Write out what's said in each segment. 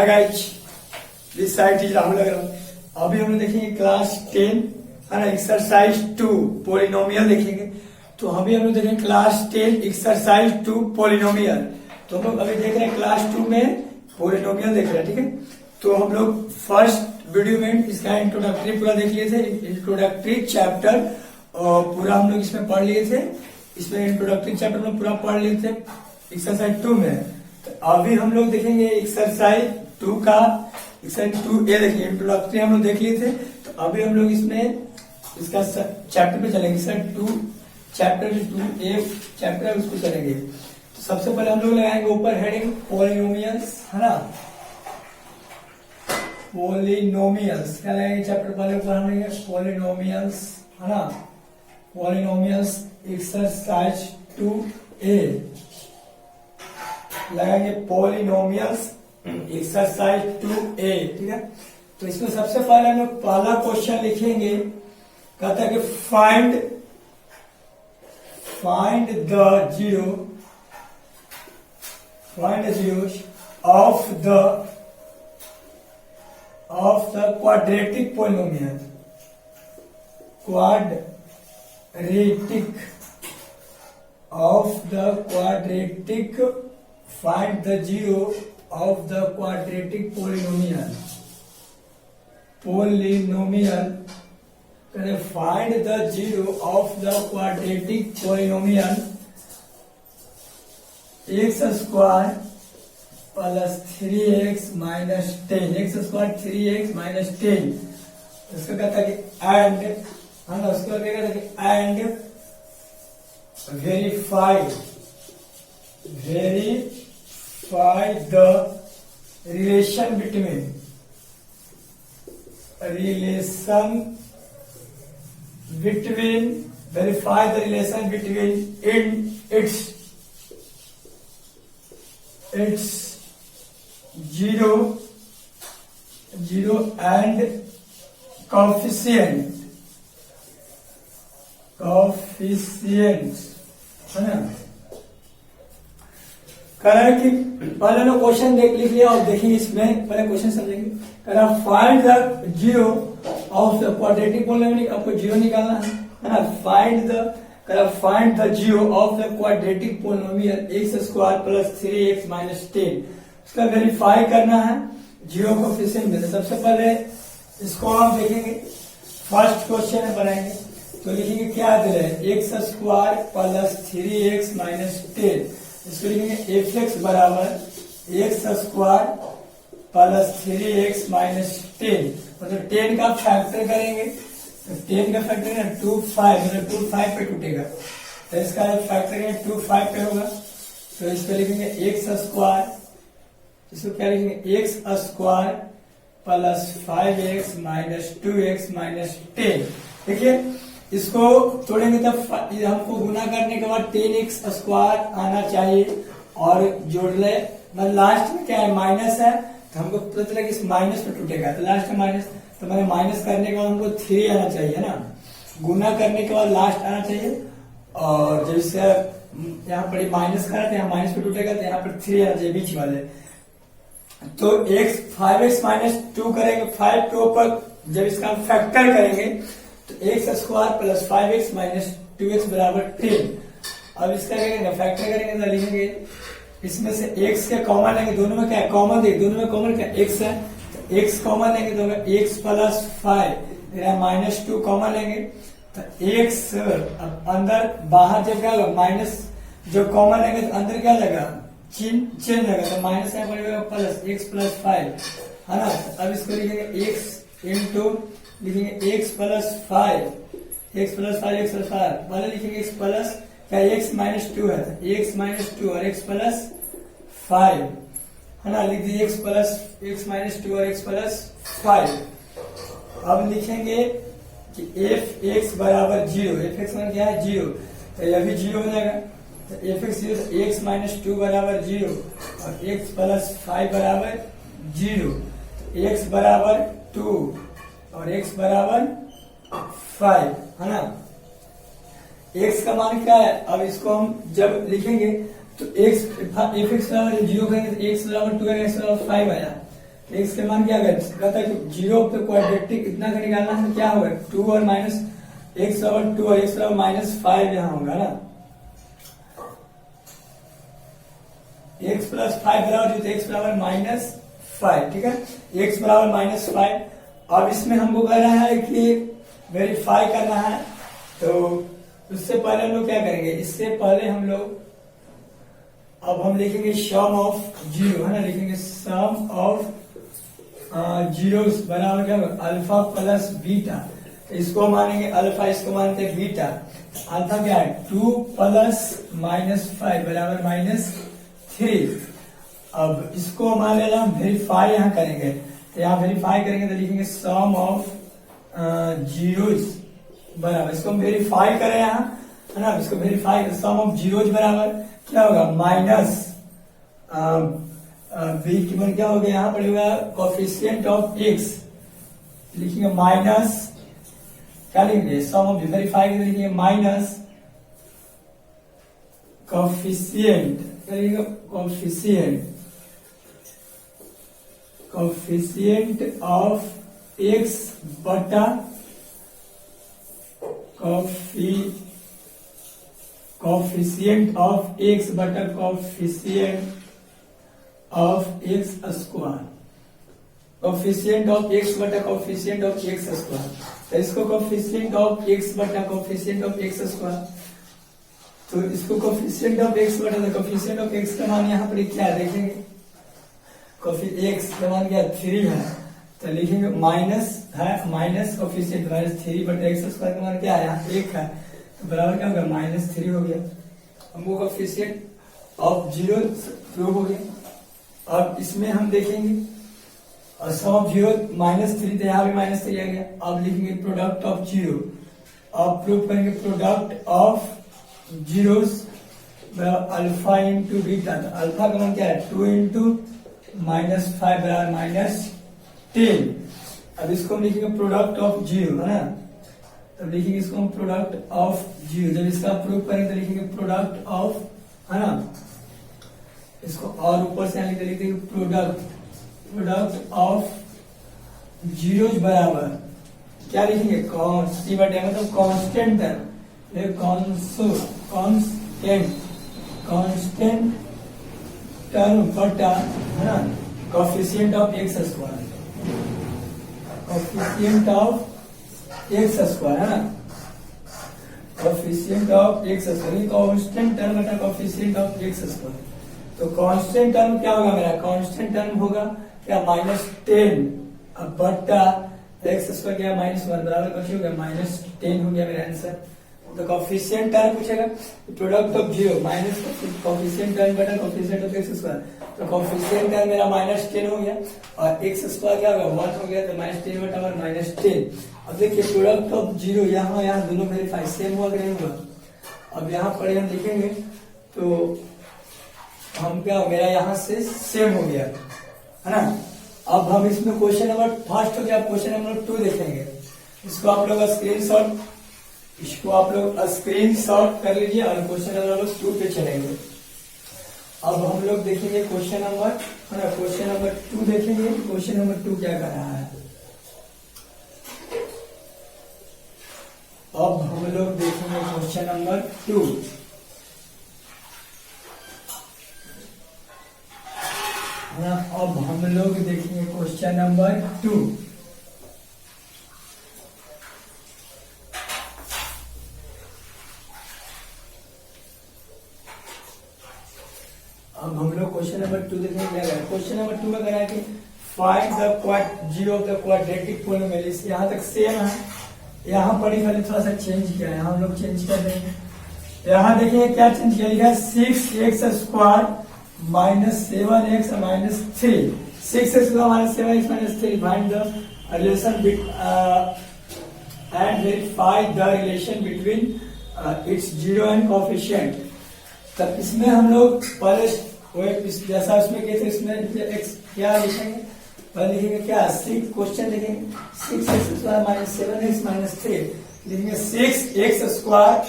Hi guys, this side is Rahul Agarwal. अभी हम लोग देखेंगे क्लास 10 है ना, एक्सरसाइज 2 पोलिनोमियल देखेंगे। तो अभी हम लोग देखेंगे क्लास 10 एक्सरसाइज 2 पोलिनोमियल। तो हम लोग अभी देख रहे हैं क्लास 2 में पोलिनोमियल देख रहे हैं, ठीक है। तो हम लोग फर्स्ट वीडियो में इसका इंट्रोडक्टरी पूरा देख लिए थे, इंट्रोडक्टरी चैप्टर पूरा हम लोग इसमें पढ़ लिए थे। इसमें इंट्रोडक्टरी चैप्टर हम लोग पूरा पढ़ लिए थे एक्सरसाइज 2 में। तो अभी हम लोग देखेंगे एक्सरसाइज 2 का एक्सरसाइज 2A देखिए, इंट्रोडक्टरी हम लोग देख लिए थे। तो अभी हम लोग इसमें इसका चैप्टर पे चलेंगे, सर 2 चैप्टर 2A चैप्टर है उसको चलेंगे। तो सबसे पहले हम लोग लगाएंगे ऊपर हेडिंग पोलिनोमियल्स, है ना। पोलिनोमियल्स क्या लगाएंगे चैप्टर पहले ऊपर हम लेंगे पोलिनोमियल्स, है ना। पोलिनोमियल्स एक्सरसाइज 2A लगाएंगे पोलिनोमियल्स एक्सरसाइज 2A, ठीक है। तो इसमें सबसे पहले हम लोग पहला क्वेश्चन लिखेंगे, कहता है कि find the zeros of the quadratic polynomial, find the zero of the quadratic polynomial find the zero of the quadratic polynomial x square plus 3x minus 10, x square 3x minus 10। उसका कहता है कि and, है ना, उसको क्या कहता है कि and verify the relation between in its zero and coefficients, है ना। कह रहा है कि पहले लोग क्वेश्चन लिख लिया और देखिए इसमें पहले क्वेश्चन समझेंगे। कह रहा find the zero of the quadratic polynomial, आपको जीरो निकालना है ना। Find the zero of the quadratic polynomial x square plus 3x minus 10। उसका वेरीफाई करना है जीरो कोएफिशिएंट में। सबसे पहले इसको हम देखेंगे, फर्स्ट क्वेश्चन बनाएंगे। तो लिखेंगे क्या दे रहे हैं, x square plus 3x minus 10। इसको लिखेंगे एफ एक्स बराबर x square plus 3x minus 10। मतलब 10 का फैक्टर करेंगे तो 10 का फैक्टर है 2 5, मतलब 2 5 पे टूटेगा। तो इसका फैक्टर करेंगे 2 5 पे होगा। तो इसको लिखेंगे एक्स स्क्वायर, इसको क्या लिखेंगे x square plus 5x minus 2x minus 10। देखिए इसको तोड़ेंगे तब हमको गुना करने के बाद 10x स्क्वायर आना चाहिए और जोड़ ले, मतलब लास्ट में क्या है माइनस है, तो हमको पता चला कि इस माइनस पे टूटेगा। तो लास्ट में माइनस, तो मैंने माइनस करने के बाद हमको 3 आना चाहिए ना, गुना करने के बाद लास्ट आना चाहिए। और जैसे यहाँ पर माइनस करा तो यहाँ माइनस पे टूटेगा, तो यहाँ पर 3 आना चाहिए बीच वाले। तो 5x माइनस 2 करेंगे, 5 के ऊपर जब इसका फैक्टर करेंगे तो x square plus 5x minus 2x बराबर 10। अब इसका करेंगे फैक्टर करेंगे तो लिखेंगे इसमें से x के कॉमन लेंगे, दोनों में क्या है कॉमन, देखिए दोनों में कॉमन क्या x है, तो x कॉमन लेंगे तो x प्लस 5 माइनस 2 कॉमन लेंगे तो x। अब अंदर बाहर जब क्या होगा माइनस, जो कॉमन लेंगे तो अंदर क्या लगा चेंज लगा, तो माइनस क्या पड़ेगा प्लस x प्लस 5, है ना। अब इसको लिखेंगे x इंटू लिखेंगे x प्लस 5, पहले लिखेंगे x प्लस क्या x माइनस 2 है, x माइनस 2 और x प्लस 5, है ना। लिख दीजिए x माइनस 2 और x प्लस 5। अब लिखेंगे कि एफ एक्स बराबर 0, एफ एक्स मान क्या है 0, तो यह भी 0 हो जाएगा। तो एफ एक्स 0, एक्स माइनस 2 बराबर 0 और x प्लस 5 बराबर 0, x बराबर 2 और x बराबर 5, है ना। x का मान क्या है, अब इसको हम जब लिखेंगे तो x एफ एक्स बराबर 0 करेंगे तो x बराबर 2 x बराबर 5 आया। एक्स के मान क्या कहता है कि जीरो पे क्वाड्रेटिक इतना का निकालना है, क्या होगा 2 और माइनस एक्स बराबर 2 और एक्स बराबर -5 यहाँ होगा ना, एक्स प्लस 5 बराबर जो एक्स बराबर -5, ठीक है, एक्स बराबर -5। अब इसमें हमको कह रहा है कि वेरीफाई करना है, तो उससे पहले हम लोग क्या करेंगे, इससे पहले हम लोग अब हम लिखेंगे सम ऑफ जीरो, है ना, लिखेंगे सम ऑफ जीरो बराबर क्या होगा अल्फा प्लस बीटा। इसको मानेंगे अल्फा, इसको मानते हैं बीटा। अल्फा क्या है 2 प्लस -5 बराबर -3। अब इसको मान लेना हम वेरीफाई यहाँ करेंगे, तो यहाँ वेरीफाई करेंगे तो लिखेंगे सम ऑफ जीरोज बराबर, इसको हम वेरीफाई करें यहाँ, है ना, इसको वेरीफाई सम ऑफ जीरोज बराबर क्या होगा माइनस बी की मान क्या हो गया यहाँ पड़ेगा कोफिशिएंट ऑफ एक्स, लिखेंगे माइनस क्या लिखेंगे सम ऑफ वेरीफाई के लिखेंगे माइनस कोफिशिएंट, क्या लिखेंगे कोफिशिएंट ऑफ एक्स बटा कोफिशिएंट ऑफ एक्स बटा coefficient of x square, coefficient of x बटा कोफिशिएंट ऑफ एक्स स्क्वायर। तो इसको कोफिशिएंट ऑफ एक्स बटा कोफिशिएंट ऑफ एक्स स्क्वायर, तो इसको कोफिशिएंट ऑफ एक्स बटा कोफिशिएंट ऑफ एक्स का मान यहाँ पर क्या देखेंगे, एक्स का मान क्या 3 है, तो लिखेंगे माइनस है माइनस कोफिशिएंट -3 बटा एक्स स्क्वायर का मान क्या है यहाँ 1 है, तो बराबर क्या होगा -3 हो गया। हमको कोफिशिएंट ऑफ जीरो प्रूव हो गया। अब इसमें हम देखेंगे और सम ऑफ जीरो -3, तो यहाँ भी -3 आ गया। अब लिखेंगे प्रोडक्ट ऑफ जीरो, अब प्रूव करेंगे product of zeros alpha into beta, तो अल्फा का मान क्या है 2 इंटू -5 बराबर -10। अब इसको हम लिखेंगे प्रोडक्ट ऑफ जीरो, है ना, तब लिखेंगे इसको हम प्रोडक्ट ऑफ जीरो। जब इसका प्रूव करेंगे तो लिखेंगे प्रोडक्ट ऑफ, है ना, इसको और ऊपर से लिख देंगे प्रोडक्ट ऑफ जीरोज बराबर क्या लिखेंगे सी बटे मतलब कांस्टेंट टर्म बटा, है ना, coefficient of x square, coefficient of x square, है ना, coefficient of x square, constant term बटा कोफिशिएंट ऑफ एक्स स्क्वायर। तो कांस्टेंट टर्म क्या होगा मेरा, कांस्टेंट टर्म होगा क्या -10 अब बटा एक्स स्क्वायर क्या -1 बराबर कुछ हो गया -10 हो गया मेरा आंसर। तो कोफिशिएंट टर्म पूछेगा product of zero minus coefficient term बटा कोफिशिएंट ऑफ एक्स स्क्वायर, तो कोफिशिएंट टर्म मेरा -10 हो गया और एक्स स्क्वायर क्या होगा 1 हो गया, तो -10 बटा -10। अब देखिए प्रोडक्ट ऑफ जीरो यहाँ दोनों वेरीफाई सेम हुआ कि नहीं हुआ। अब यहाँ पर हम लिखेंगे तो हम क्या मेरा यहाँ से सेम हो गया, है ना। अब हम इसमें क्वेश्चन नंबर फर्स्ट हो गया, क्वेश्चन नंबर 2 देखेंगे। इसको आप लोग स्क्रीनशॉट कर लीजिए और क्वेश्चन नंबर 2 पे चलेंगे। अब हम लोग देखेंगे क्वेश्चन नंबर, है ना, क्वेश्चन नंबर 2 देखेंगे। क्वेश्चन नंबर 2 क्या कर रहा है, अब हम लोग देखेंगे क्वेश्चन नंबर 2। अब हम लोग देखेंगे क्वेश्चन नंबर 2। अब हम लोग क्वेश्चन नंबर 2 देखेंगे क्या है। क्वेश्चन नंबर 2 में कह रहा है कि find the zero of the quadratic polynomial. यहाँ तक सेम है, यहाँ पर ही खाली थोड़ा सा चेंज किया है, यहाँ हम लोग चेंज कर देंगे। यहाँ देखिए क्या चेंज किया, लिखा है 6x² -7x -3, 6x² -7x -3 find the relation and verify the relation between its zero and coefficient। तब इसमें हम लोग पहले जैसा उसमें किए थे इसमें x क्या लिखेंगे, पहले लिखेंगे क्या 6 क्वेश्चन लिखेंगे 6x² -7x -3 लिखेंगे 6x²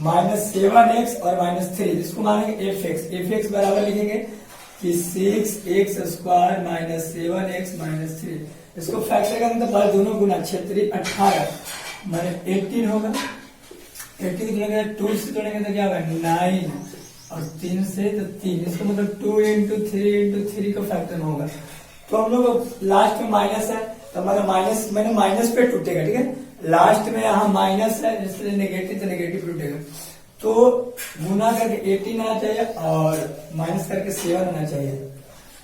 -7x और -3 इसको मानेंगे fx बराबर लिखेंगे कि 6x² माइनस 7x माइनस 3, इसको फैक्टर करेंगे तो बस दोनों गुना 6 18 माने 18 होगा। 18 तोड़ेंगे 2 से तोड़ेंगे तो क्या होगा 9 और 3 से तो 3, इसका मतलब 2 इंटू 3 का फैक्टर होगा। तो हम लोग लास्ट में माइनस है तो हमारा माइनस मैंने माइनस पे टूटेगा, ठीक है। लास्ट में यहाँ माइनस है इसलिए नेगेटिव तो नेगेटिव टूटेगा। तो गुना करके 18 आना चाहिए और माइनस करके 7 आना चाहिए।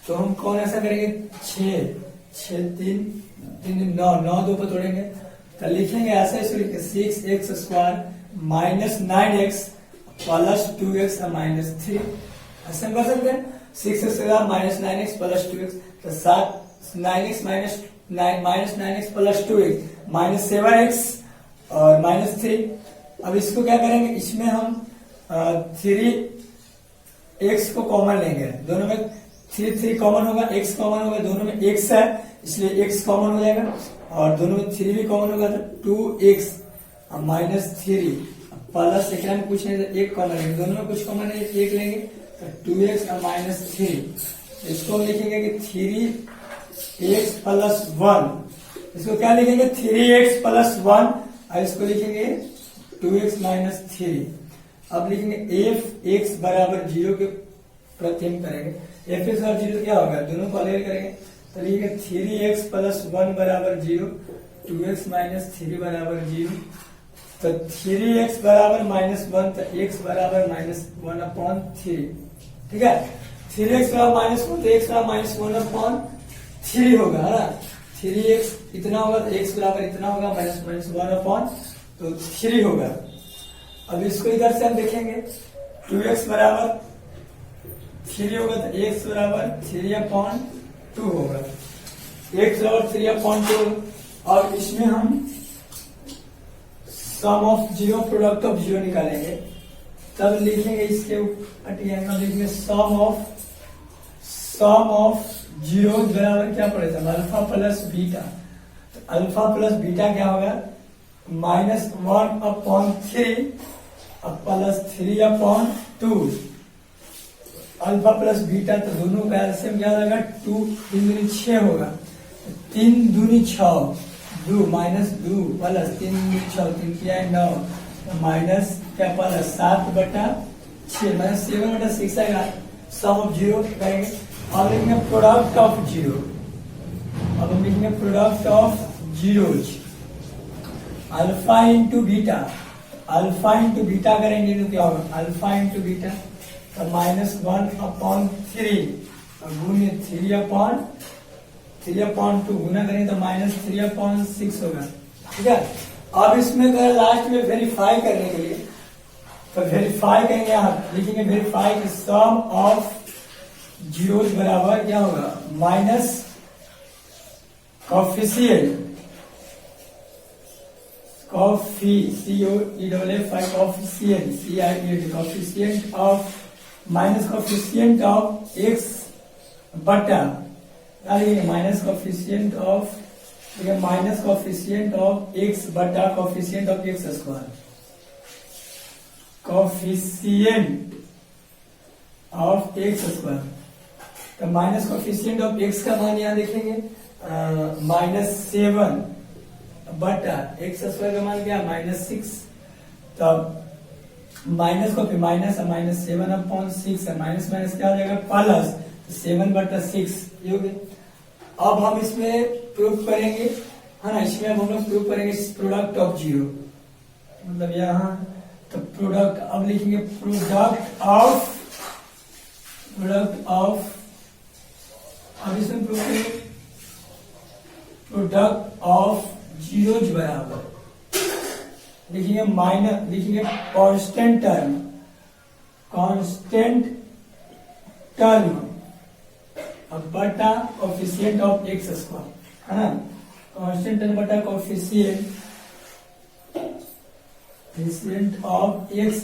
तो हम कौन ऐसा करेंगे 6 3 9 2 पर तोड़ेंगे तो लिखेंगे ऐसे, इसको लिखेंगे 6x² minus 9x plus 2x minus 3, ऐसे हम कर सकते हैं। 6x² minus 9x plus 2x तो 9x minus 9x plus 2x minus 7x और माइनस 3। अब इसको क्या करेंगे, इसमें हम 3x को कॉमन लेंगे, दोनों में 3 कॉमन होगा, x कॉमन होगा, दोनों में x है इसलिए x कॉमन हो जाएगा और दोनों में 3 भी कॉमन होगा तो 2x माइनस 3 प्लस एक में कुछ नहीं तो 1 कॉमन लेंगे, दोनों में कुछ कॉमन है 1 लेंगे तो 2x माइनस 3। इसको लिखेंगे कि 3x प्लस 1, इसको क्या लिखेंगे 3x प्लस 1 और इसको लिखेंगे 2x माइनस 3। अब लिखेंगे f(x) बराबर 0 के प्रतिम करेंगे, f(x) और 0 क्या होगा, दोनों को अलग करेंगे तो लिखेंगे 3x प्लस 1 बराबर 0, 2x माइनस 3 बराबर 0। तो 3x बराबर -1 तो x बराबर -1/3, ठीक है। 3x बराबर -1 तो x बराबर -1/3 होगा, है ना। 3x इतना होगा तो x बराबर इतना होगा -1/3 होगा। अब इसको इधर से हम देखेंगे 2x बराबर 3 होगा तो x बराबर 3/2 होगा, x बराबर 3/2। और इसमें हम सम ऑफ 0 प्रोडक्ट ऑफ 0 निकालेंगे, तब लिखेंगे इसके ऊपर लिखेंगे सम ऑफ 0 बराबर क्या पड़ेगा अल्फा प्लस बीटा। तो अल्फा प्लस बीटा क्या होगा -1/3 प्लस 3/2। अल्फा प्लस बीटा तो दोनों का एलसीएम क्या होगा 2 3 दूनी 6 होगा, 3 दूनी 6 2 माइनस 2 प्लस 3 दूनी 6 3 किया 9 माइनस क्या प्लस 7/6 माइनस 7/6 आएगा। सम ऑफ 0 करेंगे और लिखेंगे प्रोडक्ट ऑफ 0। अब हम लिखेंगे product of zeros alpha into beta, alpha into beta करेंगे तो क्या होगा अल्फा इंटू बीटा तो -1/3 गुने 3/2 गुना करेंगे तो -3/6 होगा, ठीक है। अब इसमें अगर लास्ट में वेरीफाई करने के लिए तो वेरीफाई करेंगे, यहाँ लिखेंगे वेरीफाई कि सम ऑफ जीरोज बराबर क्या होगा minus coefficient coefficient of minus coefficient of x बटा माइनस कोफिशिएंट ऑफ x बटा coefficient of x², coefficient of x²। तो माइनस कोफिशिएंट ऑफ x का मान यहाँ देखेंगे -7 बटा x² का मान क्या -6। तब माइनस को माइनस -7/6 है, माइनस माइनस क्या हो जाएगा प्लस 7/6 ये हो गया। अब हम इसमें प्रूफ करेंगे, है ना, इसमें अब हम लोग प्रूफ करेंगे प्रोडक्ट ऑफ 0, मतलब यहाँ तो प्रोडक्ट अब लिखेंगे प्रोडक्ट ऑफ अब इसमें प्रूफ करेंगे प्रोडक्ट ऑफ जीरोज बराबर लिखेंगे माइनस लिखेंगे कांस्टेंट टर्म बटा कोफिशिएंट ऑफ x², है ना। कांस्टेंट टर्म बटा coefficient of x²।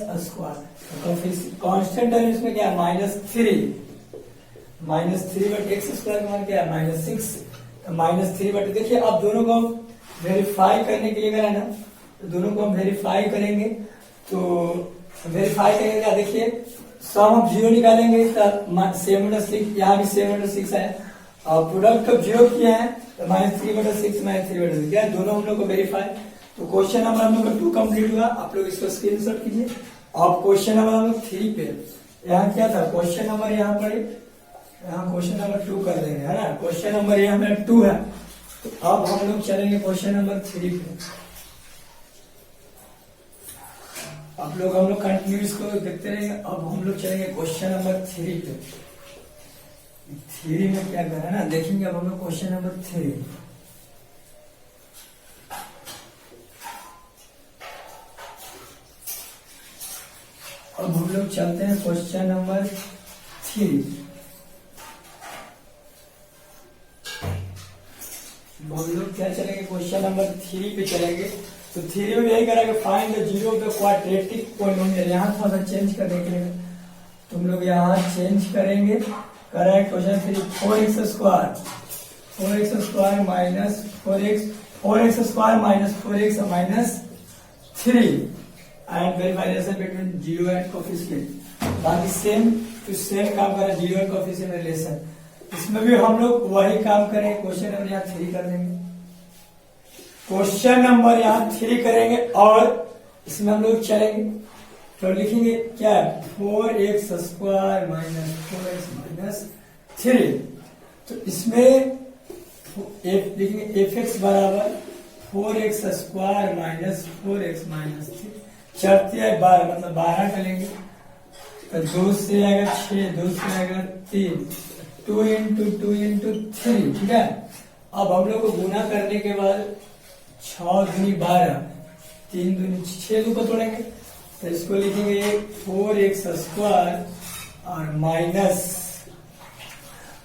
Constant term इसमें क्या है -3 बट x² का मान क्या है -6 तो -3 बट देखिए अब दोनों को वेरीफाई करने के लिए करा ना, तो दोनों को हम वेरीफाई करेंगे तो वेरीफाई करेंगे क्या देखिए सम ऑफ जीरो निकालेंगे तब 7/6, यहाँ भी 7/6 है, और प्रोडक्ट ऑफ जीरो किया है तो -3/6 -3/6 क्या है, दोनों हम लोग को वेरीफाई। तो क्वेश्चन नंबर हम लोग का 2 कंप्लीट हुआ, आप लोग इसको स्क्रीनशॉट कीजिए। अब क्वेश्चन नंबर हम लोग 3 पे, यहाँ क्या था क्वेश्चन नंबर, यहाँ पर यहाँ क्वेश्चन नंबर 2 कर देंगे, है ना। क्वेश्चन नंबर यहाँ में 2 है, तो अब हम लोग चलेंगे क्वेश्चन नंबर 3 पे। आप लोग हम लोग कंटिन्यू इसको देखते रहेंगे। अब हम लोग चलेंगे क्वेश्चन नंबर 3 पे। 3 में क्या कर रहा है ना, देखेंगे अब हम लोग क्वेश्चन नंबर 3। अब हम लोग चलते हैं क्वेश्चन नंबर 3। हम लोग क्या चलेंगे, क्वेश्चन नंबर 3 पे चलेंगे। तो 3 में यही करेंगे, find the zero of the quadratic polynomial. यहाँ थोड़ा सा चेंज करने के लिए तुम लोग यहाँ चेंज करेंगे। Correct question 3, 4x square minus 4x, 4x square minus 4x minus 3 and verification between zero and coefficient. बाकी सेम टू सेम काम करें, जीरो एंड कोफिशिएंट रिलेशन। इसमें भी हम लोग वही काम करेंगे। क्वेश्चन नंबर यहाँ 3 कर देंगे, क्वेश्चन नंबर यहाँ 3 करेंगे, और इसमें हम लोग चलेंगे तो लिखेंगे क्या है, 4x square minus 4x minus 3। तो इसमें लिखेंगे fx बराबर 4x square minus 4x minus 3, चढ़ती है 12, मतलब 12 का लेंगे तो 2 से आएगा 6, 2 से आएगा 3, 2 into 3, ठीक है। अब हम लोग को गुना करने के बाद 6 दूनी 12, 3 दूनी 6 को तोड़ेंगे तो इसको लिखेंगे 4x स्क्वायर और minus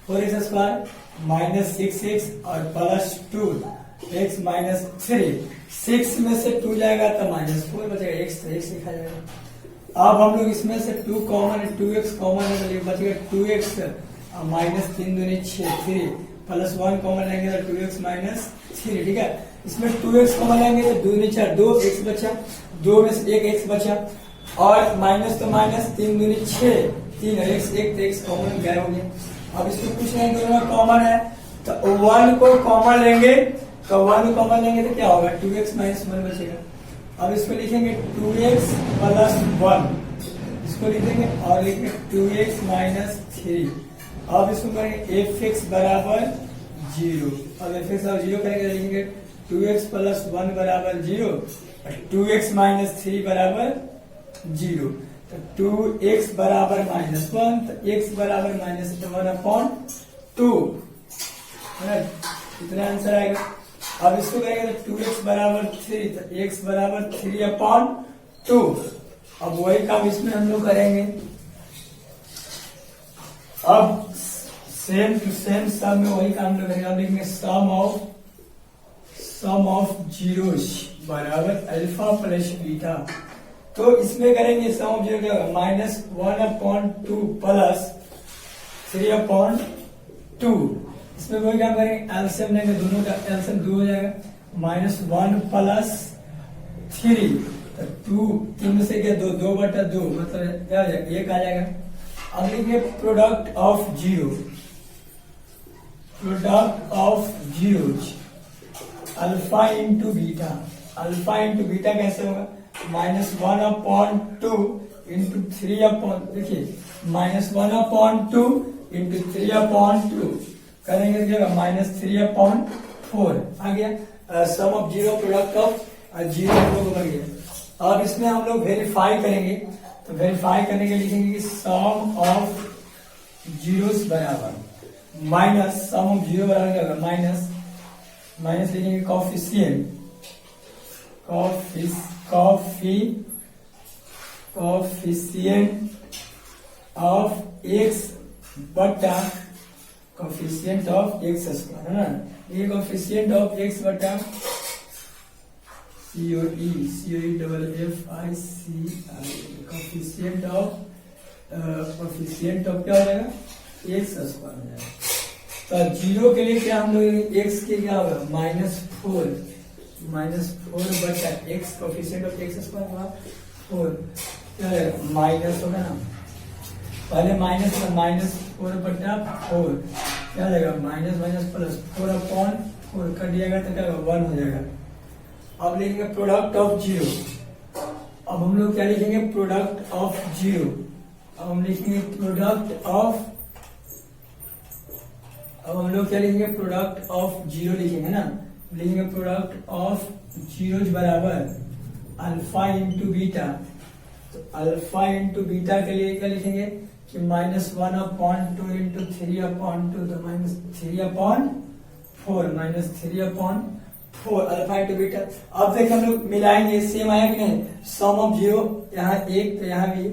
4x square minus 6x और प्लस 2x माइनस 3। 6 में से 2 जाएगा तो माइनस 4 बचेगा, x तो x लिखा जाएगा। अब हम लोग इसमें से 2 कॉमन, 2x कॉमन है तो बचेगा 2x और माइनस 3 दूनी 6, 3 प्लस 1 कॉमन लेंगे तो 2x माइनस 3, ठीक है। इसमें 2x कॉमन लेंगे तो 2 दूनी 4, 2x बचा, 2 में से 1 x बचा, और माइनस तो माइनस 3 दूनी 6, 3 और x, 1 तो x कॉमन गायब हो गया। अब इसमें कुछ नहीं, दोनों में कॉमन है तो 1 को कॉमन लेंगे, तो 1 कॉमन लेंगे तो क्या होगा, 2x माइनस 1 बचेगा। अब इसको लिखेंगे 2x प्लस 1, इसको लिखेंगे और लिखेंगे 2x माइनस 3। अब इसको करेंगे fx बराबर 0। अब fx और 0 करेंगे तो लिखेंगे 2x प्लस 1 बराबर 0 और 2x माइनस 3 बराबर 0। तो 2x बराबर माइनस 1, तो x बराबर माइनस 1/2, इतना आंसर आएगा। अब इसको करेंगे तो 2x बराबर 3, तो x बराबर 3/2। अब वही काम इसमें हम लोग करेंगे। अब सेम टू सेम सम में वही काम करेंगे। अब लिखेंगे सम ऑफ जीरोस बराबर अल्फा प्लस बीटा। तो इसमें करेंगे सम ऑफ जीरो क्या होगा, -1/2 प्लस 3/2। इसमें वही काम करेंगे, एलसीएम लेंगे, दोनों का एलसीएम 2 हो जाएगा, -1 प्लस 3, तो 2, 3 में से क्या 2/2 मतलब क्या हो जाएगा, 1 आ जाएगा। अब लिखिए product of zero, product of zeros alpha into beta. Alpha into beta कैसे होगा, -1/2 इंटू 3/, देखिए -1/2 इंटू 3/2 करेंगे क्या होगा, -3/4 आ गया। Sum of zero product of zero हम लोग बन गया। अब इसमें हम लोग वेरीफाई करेंगे, तो वेरीफाई करने के लिए लिखेंगे सम ऑफ जीरोस बराबर माइनस सम ऑफ जीरो बराबर क्या होगा, माइनस लिखेंगे कॉफिशिएंट ऑफ एक्स बटा कॉफिशिएंट ऑफ एक्स स्क्वायर, है ना। ये कॉफिशिएंट ऑफ एक्स बटा COE double FICI coefficient of क्या हो जाएगा, एक्स स्क्वायर हो जाएगा। तो जीरो के लिए क्या हम लोग एक्स के क्या होगा, -4 बचा x coefficient of x square हुआ 4, क्या है माइनस होगा ना, पहले माइनस में माइनस 4/4 क्या जाएगा, माइनस माइनस प्लस 4/4 कर दिया तो क्या 1 हो जाएगा। अब लिखेंगे प्रोडक्ट ऑफ जीरो। अब हम लोग क्या लिखेंगे, प्रोडक्ट ऑफ जीरो। अब हम लिखेंगे प्रोडक्ट ऑफ, अब हम लोग क्या लिखेंगे, प्रोडक्ट ऑफ जीरो लिखेंगे ना। लिखेंगे प्रोडक्ट ऑफ जीरो बराबर अल्फा इंटू बीटा। तो अल्फा इंटू बीटा के लिए क्या लिखेंगे कि -1/2 इंटू 3/2 तो -3/4 -3/4 अल्फा इंटू बीटा। अब देखिए हम लोग मिलाएंगे, सेम आया कि नहीं, सम ऑफ जीरो यहाँ एक तो यहाँ भी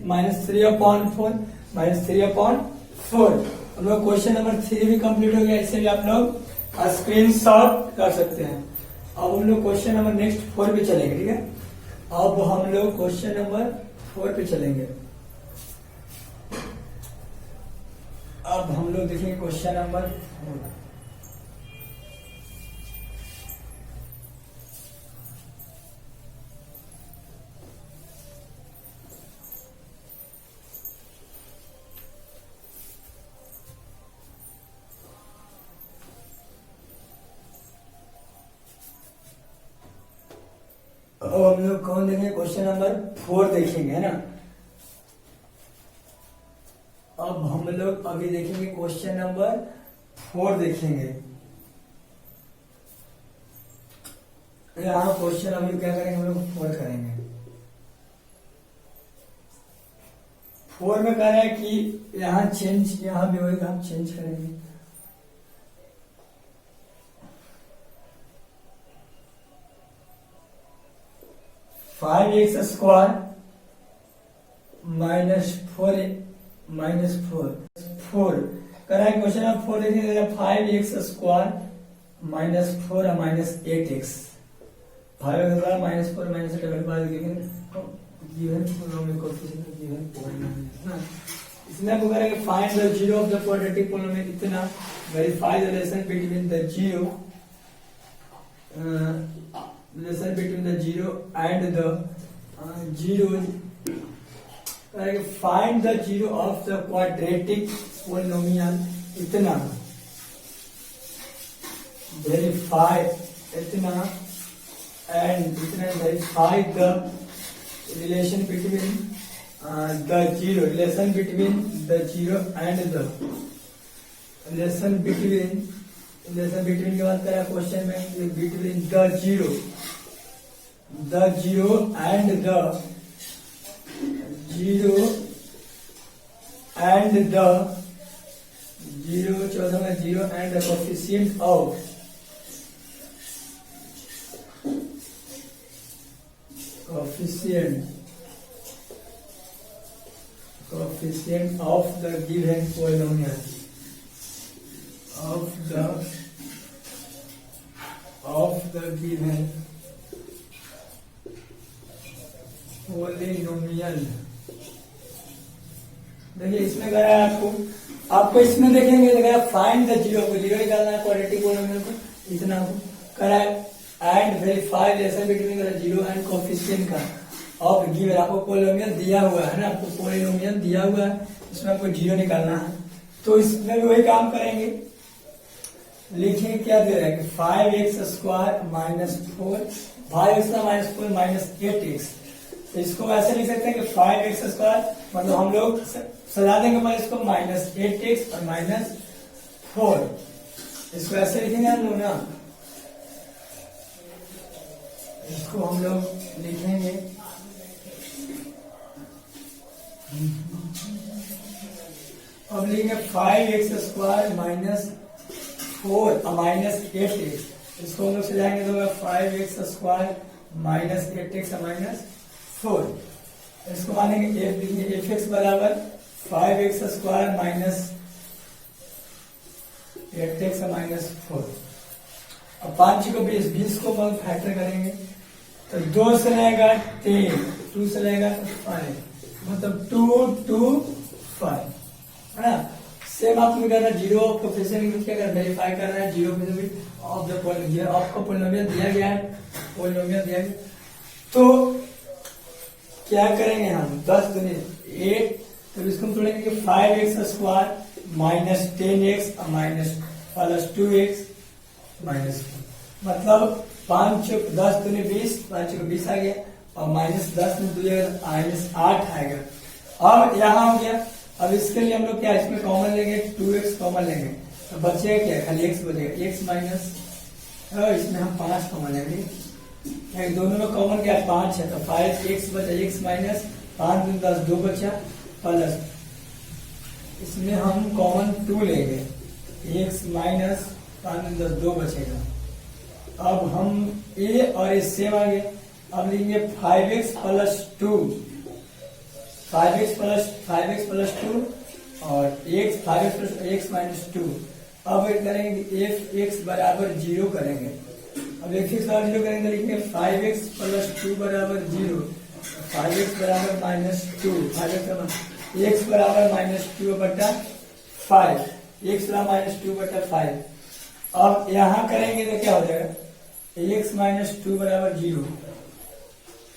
-3/4 -3/4। हम लोग क्वेश्चन नंबर 3 भी कंप्लीट हो गया, इससे भी आप लोग स्क्रीनशॉट कर सकते हैं। अब हम लोग क्वेश्चन नंबर नेक्स्ट 4 पे चलेंगे, ठीक है। अब हम लोग क्वेश्चन नंबर 4 पे चलेंगे। अब हम लोग देखेंगे क्वेश्चन नंबर 4। अब हम लोग कौन देखेंगे, क्वेश्चन नंबर 4 देखेंगे, है ना। अब हम लोग अभी देखेंगे क्वेश्चन नंबर 4 देखेंगे। यहाँ क्वेश्चन अभी क्या करेंगे, हम लोग 4 करेंगे। 4 में कह रहा है कि यहाँ चेंज, यहाँ भी होगा, हम चेंज करेंगे। -5x² -4 कर रहा है क्वेश्चन नंबर 4 देखिए। 5x² -4 -8x 5x² -4 -8 बाद इसमें आपको करेंगे find the zero of the quadratic polynomial. इतना verify the relation between the zero relation between the zero and the zeros. Find the zero of the quadratic polynomial. इतना verify इतना and इतना verify the relation between the zero, relation between the zero and the relation between की बात करें question में, between the zero and the चौथा में zero and the coefficient of the given polynomial of the given polynomial। देखिए इसमें कह रहा है आपको इसमें देखेंगे फाइंड द जीरो को, जीरो निकालना है क्वाड्रेटिक पोलिनोमियल को। इतना कह रहा है and verify relation between the zero and coefficient का ऑफ गिवन। आपको पोलिनोमियल दिया हुआ है ना, आपको पोलिनोमियल दिया हुआ है, इसमें आपको जीरो निकालना है। तो इसमें भी वही काम करेंगे। लिखिए क्या दे रहा है कि 5x² -4 5x² -8x। तो इसको ऐसे लिख सकते हैं कि 5x² मतलब हम लोग सजा देंगे पर इसको -8x और -4, इसको ऐसे लिखेंगे हम लोग ना। इसको हम लोग लिखेंगे अब लिखेंगे 5x² -4 -8x। इसको हम लोग सजाएंगे तो 5x² -8x -4। इसको मानेंगे f, लिखेंगे fx बराबर 5x² -8x -4। अब 5 को 20 को फैक्टर करेंगे तो 2 से रहेगा 10, 2 से रहेगा 5, मतलब 2 2 5, है ना। सेम आपको करना जीरो ऑफ कोएफिशिएंट क्या करना, वेरीफाई करना है जीरो ऑफ द पोलिनोमियल। आपको पोलिनोमियल दिया गया है, पोलिनोमियल दिया गया तो क्या करेंगे हम 10 दूनी 8 तो इसको हम तोड़ेंगे कि 5x² माइनस 10x और माइनस प्लस 2x माइनस 4, मतलब 5 × 10 दूनी 20, 5 × 20 आ गया और माइनस 10 में 2 माइनस 8 आएगा। अब यहाँ हो गया। अब इसके लिए हम लोग क्या इसमें कॉमन लेंगे, 2x कॉमन लेंगे तो बचेगा क्या, खाली x बचेगा, x माइनस इसमें हम 5 कॉमन लेंगे, दोनों में कॉमन क्या 5 है तो 5x बचा, x माइनस 5 × 10 2 बचा प्लस इसमें हम कॉमन 2 लेंगे, x माइनस 5 × 10 2 बचेगा। अब हम a और a सेम आ गए, अब लेंगे 5x प्लस 2, 5x प्लस 2 और x 5x plus x minus 2। अब करेंगे f(x) बराबर 0 करेंगे, अब f(x) बराबर 0 करेंगे तो लिखेंगे 5x प्लस 2 बराबर 0, 5x बराबर माइनस 2, 5x x बराबर माइनस 2 बटा 5, x बराबर माइनस 2 बटा 5। अब यहाँ करेंगे तो क्या हो जाएगा, x माइनस 2 बराबर 0,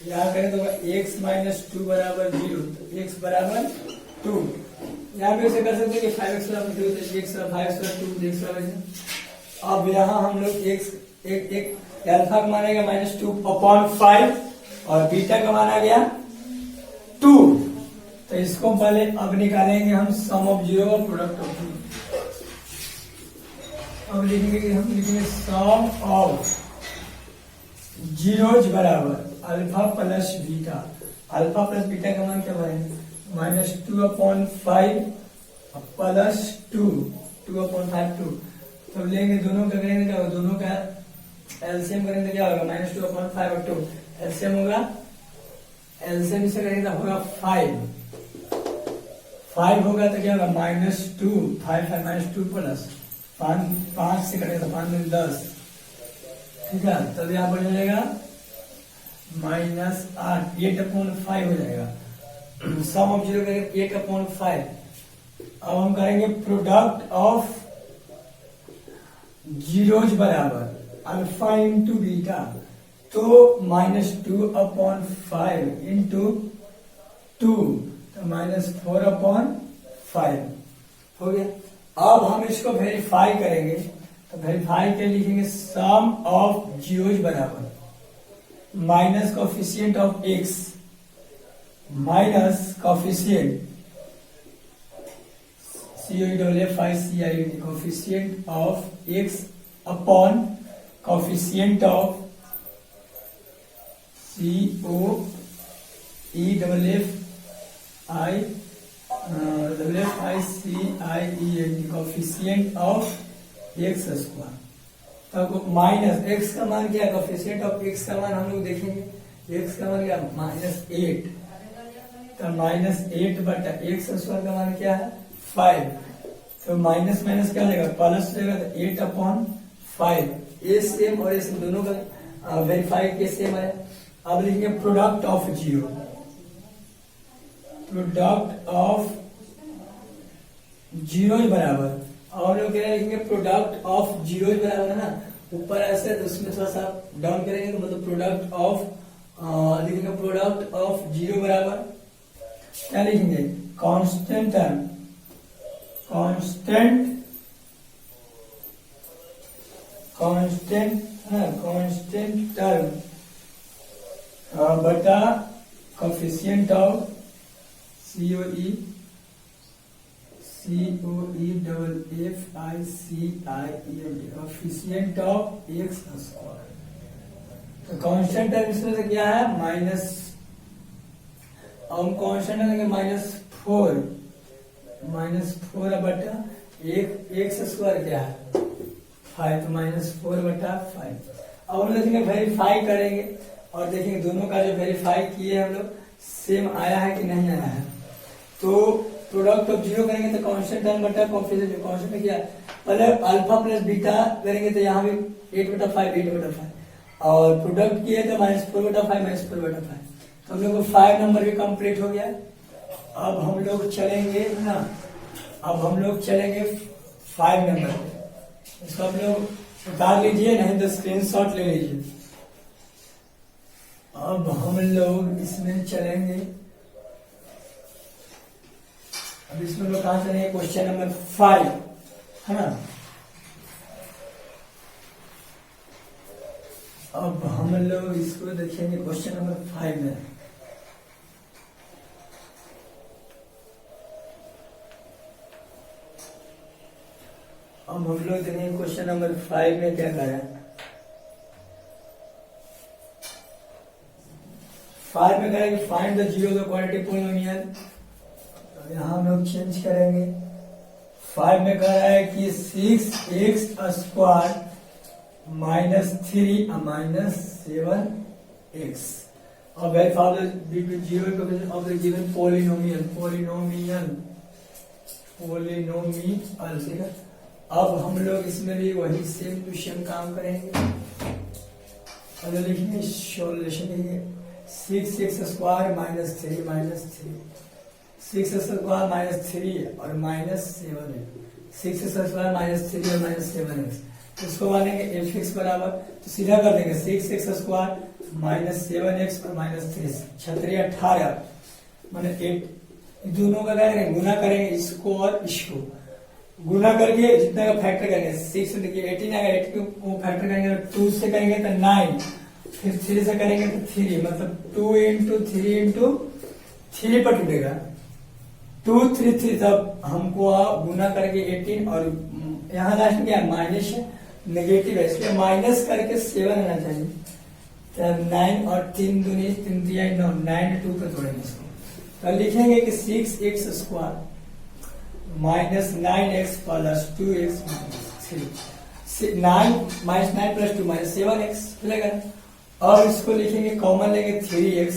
यहाँ करें तो x माइनस 2 बराबर 0, तो x बराबर 2। यहाँ पे ऐसे कर सकते हैं कि 5x बराबर 2 तो x बराबर 5 बराबर 2 x बराबर। अब यहाँ हम लोग x एक अल्फा का माना गया -2/5 और बीटा का माना गया 2, तो इसको पहले अब निकालेंगे हम सम ऑफ जीरो और प्रोडक्ट ऑफ जीरो। अब लिखेंगे सम ऑफ जीरोज बराबर alpha plus beta, alpha plus beta का मान क्या बनेगा -2/5 प्लस 2/5 2। तो लेंगे दोनों का करेंगे क्या होगा, दोनों का एलसीएम करेंगे क्या होगा -2/5 और 2 एलसीएम होगा, एलसीएम से करेंगे तो होगा 5 होगा तो क्या होगा -2 5 -2 प्लस 5 से करेंगे तो 5 में 10, ठीक है। तब यहाँ पर जाएगा -8 8/5 हो जाएगा, सम ऑफ जीरो करेंगे 8/5। अब हम करेंगे प्रोडक्ट ऑफ जीरोज बराबर अल्फा इंटू बीटा, तो -2/5 इंटू 2 तो -4/5 हो गया। अब हम इसको वेरीफाई करेंगे, तो वेरीफाई के लिखेंगे सम ऑफ जीरोज बराबर minus coefficient of x minus coefficient coefficient of x upon coefficient of coefficient of x²। तो माइनस x का मान क्या है, कोफिशिएंट ऑफ x का मान हम लोग देखेंगे, x का मान क्या -8, तो -8 बटा x² का मान क्या है 5, तो माइनस माइनस क्या लेगा प्लस लेगा, तो 8/5 ए सेम और एस दोनों का वेरीफाई के सेम है। अब लिखेंगे product of zero, product of zero बराबर, और लोग क्या लिखेंगे प्रोडक्ट ऑफ जीरो बराबर है ना, ऊपर ऐसे तो उसमें थोड़ा सा डाउन करेंगे तो मतलब प्रोडक्ट ऑफ लिखेंगे प्रोडक्ट ऑफ जीरो बराबर क्या लिखेंगे कांस्टेंट टर्म, कांस्टेंट टर्म बटा coefficient of COE coefficient of x²। तो कांस्टेंट टर्म इसमें से क्या है माइनस, हम कांस्टेंट लेंगे -4 बटा x² क्या है 5, तो -4/5। अब हम लोग वेरीफाई करेंगे और देखेंगे दोनों का जो वेरीफाई किए हम लोग सेम आया है कि नहीं आया है। तो प्रोडक्ट ऑफ जीरो करेंगे तो कांस्टेंट टर्म बटा कोफिशिएंट, कांस्टेंट क्या पहले अल्फा प्लस बीटा करेंगे तो यहाँ भी 8/5 और प्रोडक्ट किए तो -4/5 -4/5, तो हम लोग को 5 नंबर भी कंप्लीट हो गया। अब हम लोग चलेंगे ना, अब हम लोग चलेंगे 5 नंबर पे, इसको आप लोग उतार लीजिए नहीं तो स्क्रीनशॉट ले लीजिए। अब हम लोग इसमें चलेंगे अब इसमें लोग कहां चलेंगे, क्वेश्चन नंबर 5 है ना। अब हम लोग इसको देखेंगे क्वेश्चन नंबर 5 में। अब हम लोग देखेंगे क्वेश्चन नंबर 5 में क्या करें। 5 में करेंगे find the zero the quadratic polynomial. यहाँ हम लोग चेंज करेंगे। 5 में कह रहा है कि 6x² minus 3 minus 7x. Verify the zero equation of the given polynomial. ठीक है। अब हम लोग इसमें भी वही सेम टू सेम काम करेंगे। अब लिखेंगे सॉल्यूशन, लिखेंगे 6x² minus 3 minus 3, 6x² minus 3 और minus 7x, 6x² minus 3 और minus 7x। इसको मानेंगे fx बराबर, तो सीधा कर देंगे 6x² minus 7x और minus 3, 18 माने 8, दोनों का क्या करेंगे, गुना करेंगे इसको और इसको, गुना करके जितना का फैक्टर करेंगे 6 देखिए 18 आएगा, 8 को फैक्टर करेंगे 2 से करेंगे तो 9, फिर 3 से करेंगे तो 3, मतलब 2 इंटू 3 इंटू 3 पर टूटेगा 2 3 3, तब हमको गुना करके 18 और यहाँ लास्ट में क्या माइनस नेगेटिव है, इसलिए माइनस करके 7 आना चाहिए। तो 9 और 3 दूनी 3 दिया 9, 9 2 पे तोड़ेंगे इसको, तो लिखेंगे कि 6x² minus 9x plus 2x minus 3, 9 minus 9 plus 2 minus 7x मिलेगा। और इसको लिखेंगे कॉमन लेंगे 3x,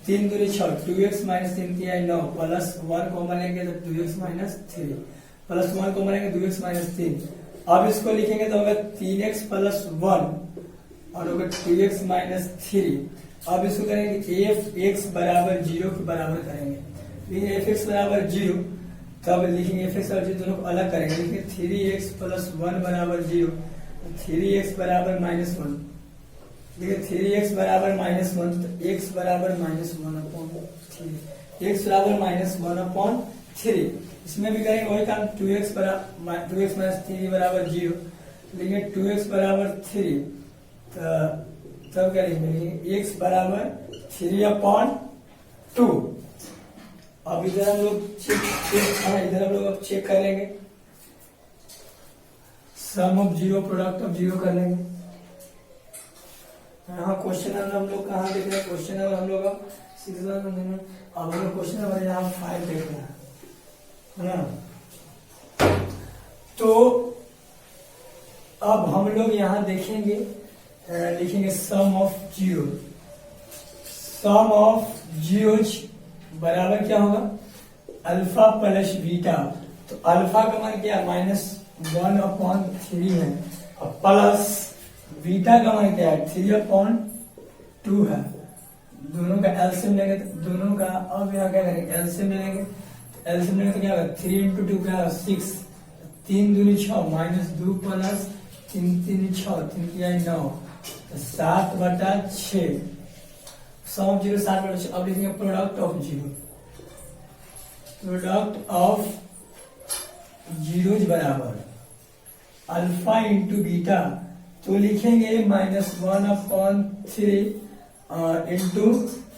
3 दूनी 6, 2x माइनस 3 दिया 9 प्लस 1 कॉमन लेंगे तो 2x माइनस 3 प्लस 1 कॉमन लेंगे 2x माइनस 3। अब इसको लिखेंगे तो होगा 3x प्लस 1 और होगा 2x माइनस 3। अब इसको करेंगे fx बराबर 0 के बराबर करेंगे, लिखेंगे fx बराबर 0, तब लिखेंगे fx बराबर 0, दोनों को अलग करेंगे, लिखेंगे 3x प्लस 1 बराबर 0, 3x बराबर माइनस 1, देखिए 3x बराबर माइनस 1, तो x बराबर माइनस 1/3, x बराबर माइनस 1/3। इसमें भी करेंगे वही काम, 2x माइनस 3 बराबर 0, लेंगे 2x बराबर 3, तब करेंगे x बराबर 3/2। अब इधर हम लोग इधर हम लोग अब चेक कर लेंगे, sum of zero product of zero कर लेंगे। यहाँ क्वेश्चन नंबर हम लोग कहाँ देख रहे हैं, क्वेश्चन नंबर हम लोग अब 6 अब हम लोग क्वेश्चन नंबर यहाँ 5 देख रहे हैं, है ना। तो अब हम लोग यहाँ देखेंगे, लिखेंगे sum of zero, sum of zeros बराबर क्या होगा, अल्फा प्लस बीटा। तो अल्फा का मान क्या -1/3 है, और प्लस बीटा का मान क्या है 3/2 है। दोनों का एलसीएम लेंगे तो दोनों का, अब यहाँ क्या करेंगे एलसीएम लेंगे, एलसीएम लेंगे तो क्या होगा 3 इंटू 2 क्या होगा 6, 3 दूनी 6 माइनस 2 प्लस 3 3 6 3 किया 9, तो 7/6, सम ऑफ जीरो 7/6। अब लिखेंगे product of zero, product of zeros बराबर अल्फा इंटू बीटा, तो लिखेंगे -1/3 इंटू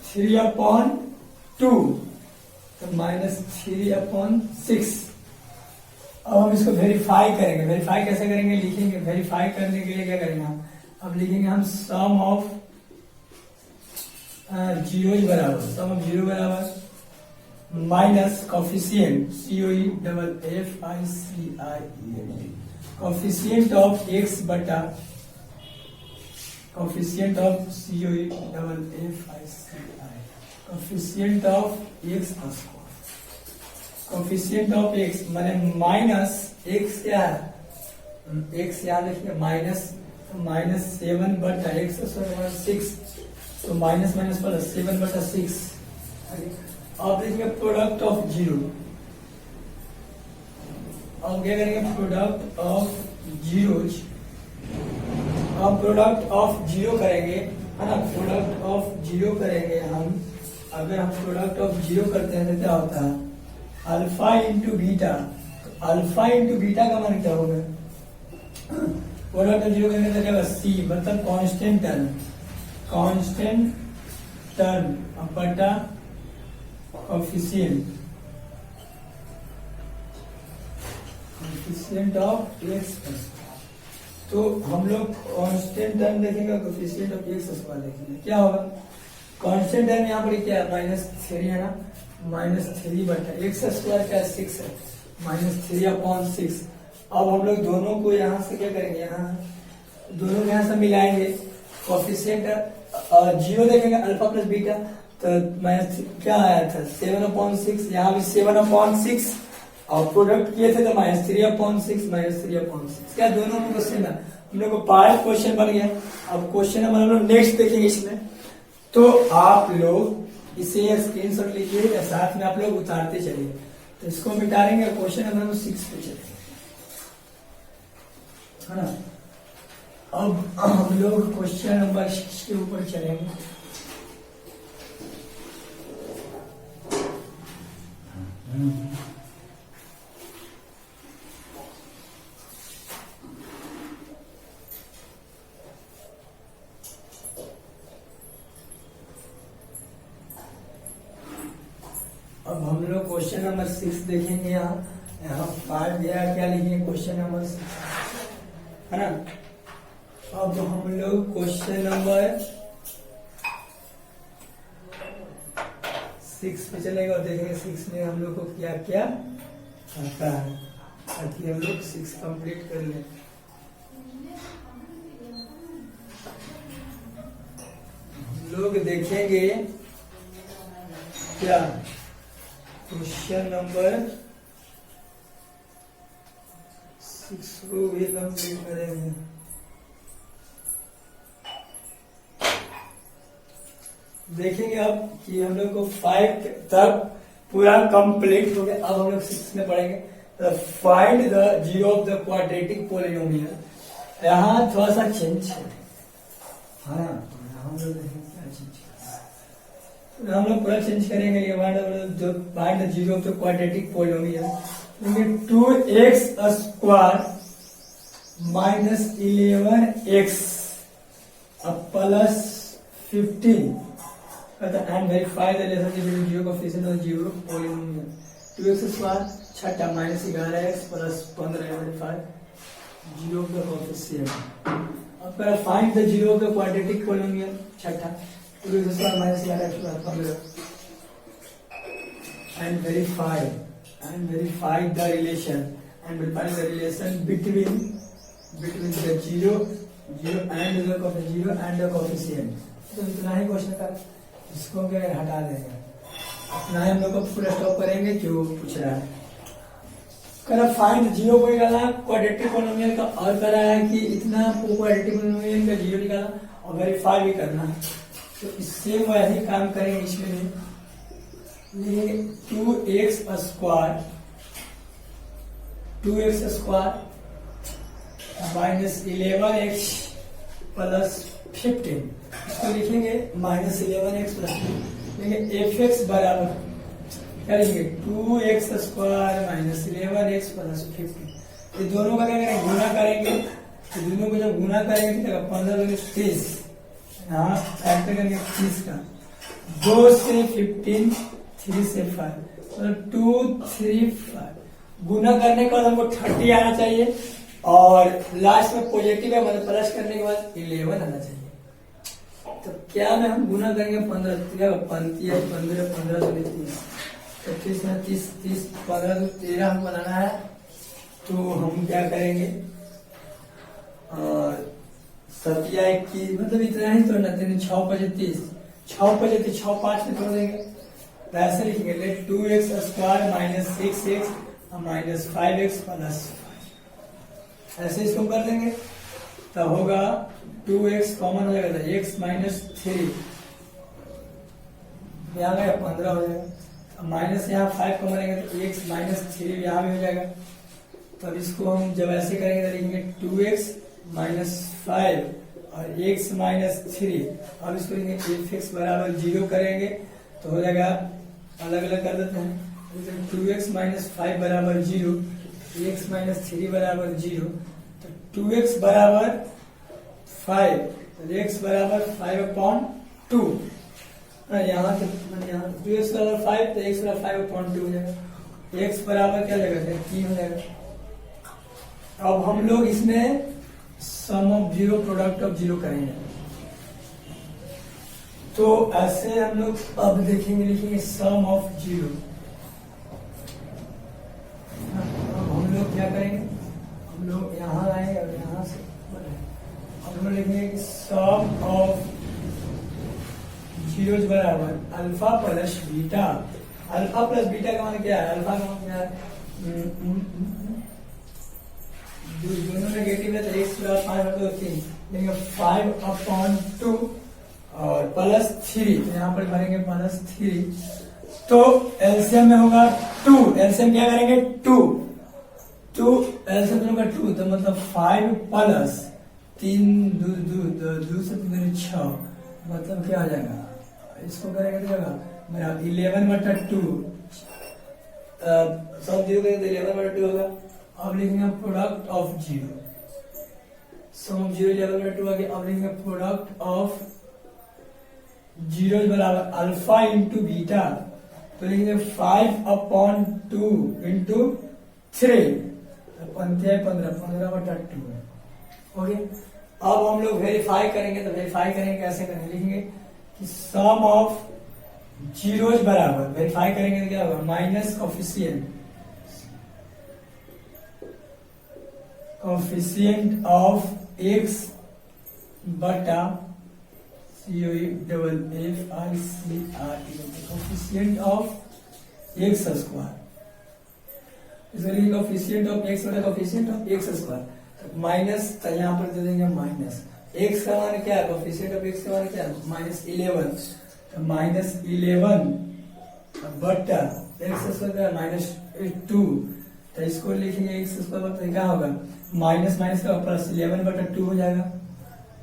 3/2, तो -3/6। अब हम इसको वेरीफाई करेंगे, वेरीफाई कैसे करेंगे, लिखेंगे वेरीफाई करने के लिए क्या करेंगे हम, अब लिखेंगे हम सम ऑफ जीरो बराबर, सम ऑफ जीरो बराबर minus coefficient COEFFICIENT, coefficient of x बटा coefficient of COEFFICI, coefficient of x square, coefficient of x माने माइनस x क्या है, x यहाँ लिखिए -7/x स्क्वायर 6, तो माइनस माइनस प्लस 7/6। अब देखिए प्रोडक्ट ऑफ जीरो, अब क्या करेंगे प्रोडक्ट ऑफ जीरोज, अब प्रोडक्ट ऑफ जीरो करेंगे, है ना, प्रोडक्ट ऑफ जीरो करेंगे हम। अगर हम प्रोडक्ट ऑफ जीरो करते हैं तो क्या होता है, अल्फा इंटू बीटा, तो अल्फा इंटू बीटा का मान क्या होगा, प्रोडक्ट जीरो करने लगेगा सी, मतलब कांस्टेंट टर्म, कांस्टेंट टर्म बटा कोफिशिएंट, कोफिशिएंट ऑफ एक्स। तो हम लोग कांस्टेंट टर्म देखेंगे, कोफिशिएंट ऑफ एक्स स्क्वायर देखेंगे, क्या होगा कांस्टेंट टर्म यहाँ पर क्या है -3 है ना, -3 बटा एक्स स्क्वायर क्या है 6 है, -3/6। अब हम लोग दोनों को यहाँ से क्या करेंगे, यहाँ दोनों को यहाँ से मिलाएंगे, कोफिशिएंट जीरो देखेंगे अल्फा प्लस बीटा, तो माइनस क्या आया था 7/6, यहाँ भी 7/6 और प्रोडक्ट किए थे तो -3/6 -3/6, क्या दोनों को क्वेश्चन है हम लोग को पार्ट क्वेश्चन बन गया। अब क्वेश्चन नंबर हम लोग नेक्स्ट देखेंगे इसमें, तो आप लोग इसे स्क्रीनशॉट लीजिए या साथ में आप लोग उतारते चलिए, तो इसको मिटाएंगे, क्वेश्चन नंबर 6 पे चलेंगे, है ना। अब हम लोग क्वेश्चन नंबर 6 के ऊपर चलेंगे। अब हम लोग क्वेश्चन नंबर 6 देखेंगे, यहाँ पार्ट दिया क्या लिखेंगे क्वेश्चन नंबर 6, है ना। अब हम लोग क्वेश्चन नंबर 6 पे चलेगा और देखेंगे 6 में हम लोग को क्या क्या आता है, ताकि हम लोग 6 कंप्लीट कर लें। हम लोग देखेंगे क्या क्वेश्चन नंबर 6 को भी कंप्लीट करेंगे। देखेंगे अब कि हम लोग को 5 तक पूरा कंप्लीट हो गया। अब हम लोग 6 में पढ़ेंगे find the zero of the quadratic polynomial. यहाँ थोड़ा सा चेंज है, हाँ हम लोग देखेंगे क्या चेंज है, हम लोग पूरा चेंज करेंगे। ये find the zero of the quadratic polynomial, 2x square -11x plus 15 and verify the relationship between zero coefficient और zero polynomial। 2x स्क्वायर छठा -11x plus 15 verify zero of the coefficient। अब पहला find the zero of the quadratic polynomial छठा 2x square -11x plus 15 and verify the relation between the zero and the coefficient। तो इतना ही question का, इसको क्या हटा देंगे, अपना ही हम लोग को फुल स्टॉप करेंगे जो पूछ रहा है। करा फाइंड जीरो को निकालना क्वाड्रेटिक पॉलिनोमियल का, और करा है कि इतना क्वाड्रेटिक पॉलिनोमियल का जीरो निकालना और वेरीफाई भी करना है। तो इससे वही काम करेंगे इसमें, 2x स्क्वायर -11x प्लस 15, इसको लिखेंगे -11x प्लस, लेकिन fx बराबर क्या लिखेंगे 2x स्क्वायर -11x प्लस 15। ये दोनों का क्या करेंगे गुना करेंगे, तो दोनों को जब गुना करेंगे तो 15 30, यहाँ फैक्टर करेंगे 30 का, 2 से 15 3 से 5 मतलब 2 3 5, गुना करने के बाद हमको 30 आना चाहिए और लास्ट में पॉजिटिव है मतलब प्लस करने के बाद 11 आना चाहिए। तो क्या में हम गुना करेंगे 15 15 15 से 30 25 में 30 30 15 से 13 हम बनाना है। तो हम क्या करेंगे और 7 या 21 मतलब इतना ही तो ना, 6 5 30 6 5 में तोड़ देंगे, तो ऐसे लिखेंगे late 2x square -6x -5x plus 5, ऐसे इसको कर देंगे तो होगा 2x कॉमन हो जाएगा, x -3 यहाँ गया 15 हो जाएगा, माइनस यहाँ 5 कॉमन आएगा तो x -3 यहाँ भी हो जाएगा। तो अब इसको हम जब ऐसे करेंगे तो लिखेंगे 2x -5 और x -3, अब इसको लिखेंगे fx बराबर 0 करेंगे तो हो जाएगा, अलग अलग कर देते हैं टू एक्स माइनस 5 बराबर 0, एक्स माइनस 3 बराबर 0, तो 2x बराबर 5, तो x बराबर 5/2। यहाँ तो यहाँ 2x बराबर 5, तो x बराबर 5/2 हो जाएगा। x बराबर क्या लगेगा, 3 हो जाएगा। अब हम लोग इसमें sum of zero, product of zero करेंगे। तो ऐसे हम लोग अब देखेंगे, लिखेंगे सम ऑफ जीरो। अब हम लोग क्या करेंगे, हम लोग यहाँ आएंगे और यहाँ से हम लोग लिखेंगे कि सम ऑफ जीरो बराबर alpha plus beta. Alpha plus beta का मान क्या है, अल्फा का मान क्या है, दोनों नेगेटिव है, तो x बराबर 5/3 लेंगे 5/2 और प्लस 3, तो यहाँ पर भरेंगे +3, तो एलसीएम में होगा 2। एलसीएम क्या करेंगे, 2 एलसीएम में होगा 2, तो मतलब 5 प्लस 3 2 से 6, मतलब क्या आ जाएगा, इसको करेंगे तो मेरा 11/2, सब जीरो करेंगे तो 11/2 होगा। अब लिखेंगे product of zero, sum of zero 11/2 आ गया। अब लिखेंगे प्रोडक्ट ऑफ जीरो बराबर अल्फा इंटू बीटा, तो लिखेंगे 5/2 इंटू 3, 15/2। ओके, अब हम लोग वेरीफाई करेंगे, तो वेरीफाई करेंगे कैसे करेंगे, लिखेंगे कि सम ऑफ जीरोज बराबर, वेरीफाई करेंगे तो क्या होगा, माइनस कोफिशिएंट ऑफ एक्स बटा coefficient of x square, coefficient of x बटा coefficient of x square, minus, तो यहाँ पर दे देंगे माइनस। एक्स का मान क्या है, कोफिशिएंट ऑफ एक्स का मान क्या है, -11, तो -11 बटा एक्स स्क्वायर -2, तो इसको लिखेंगे एक्स स्क्वायर, तो क्या होगा, माइनस माइनस का प्लस 11/2 हो जाएगा।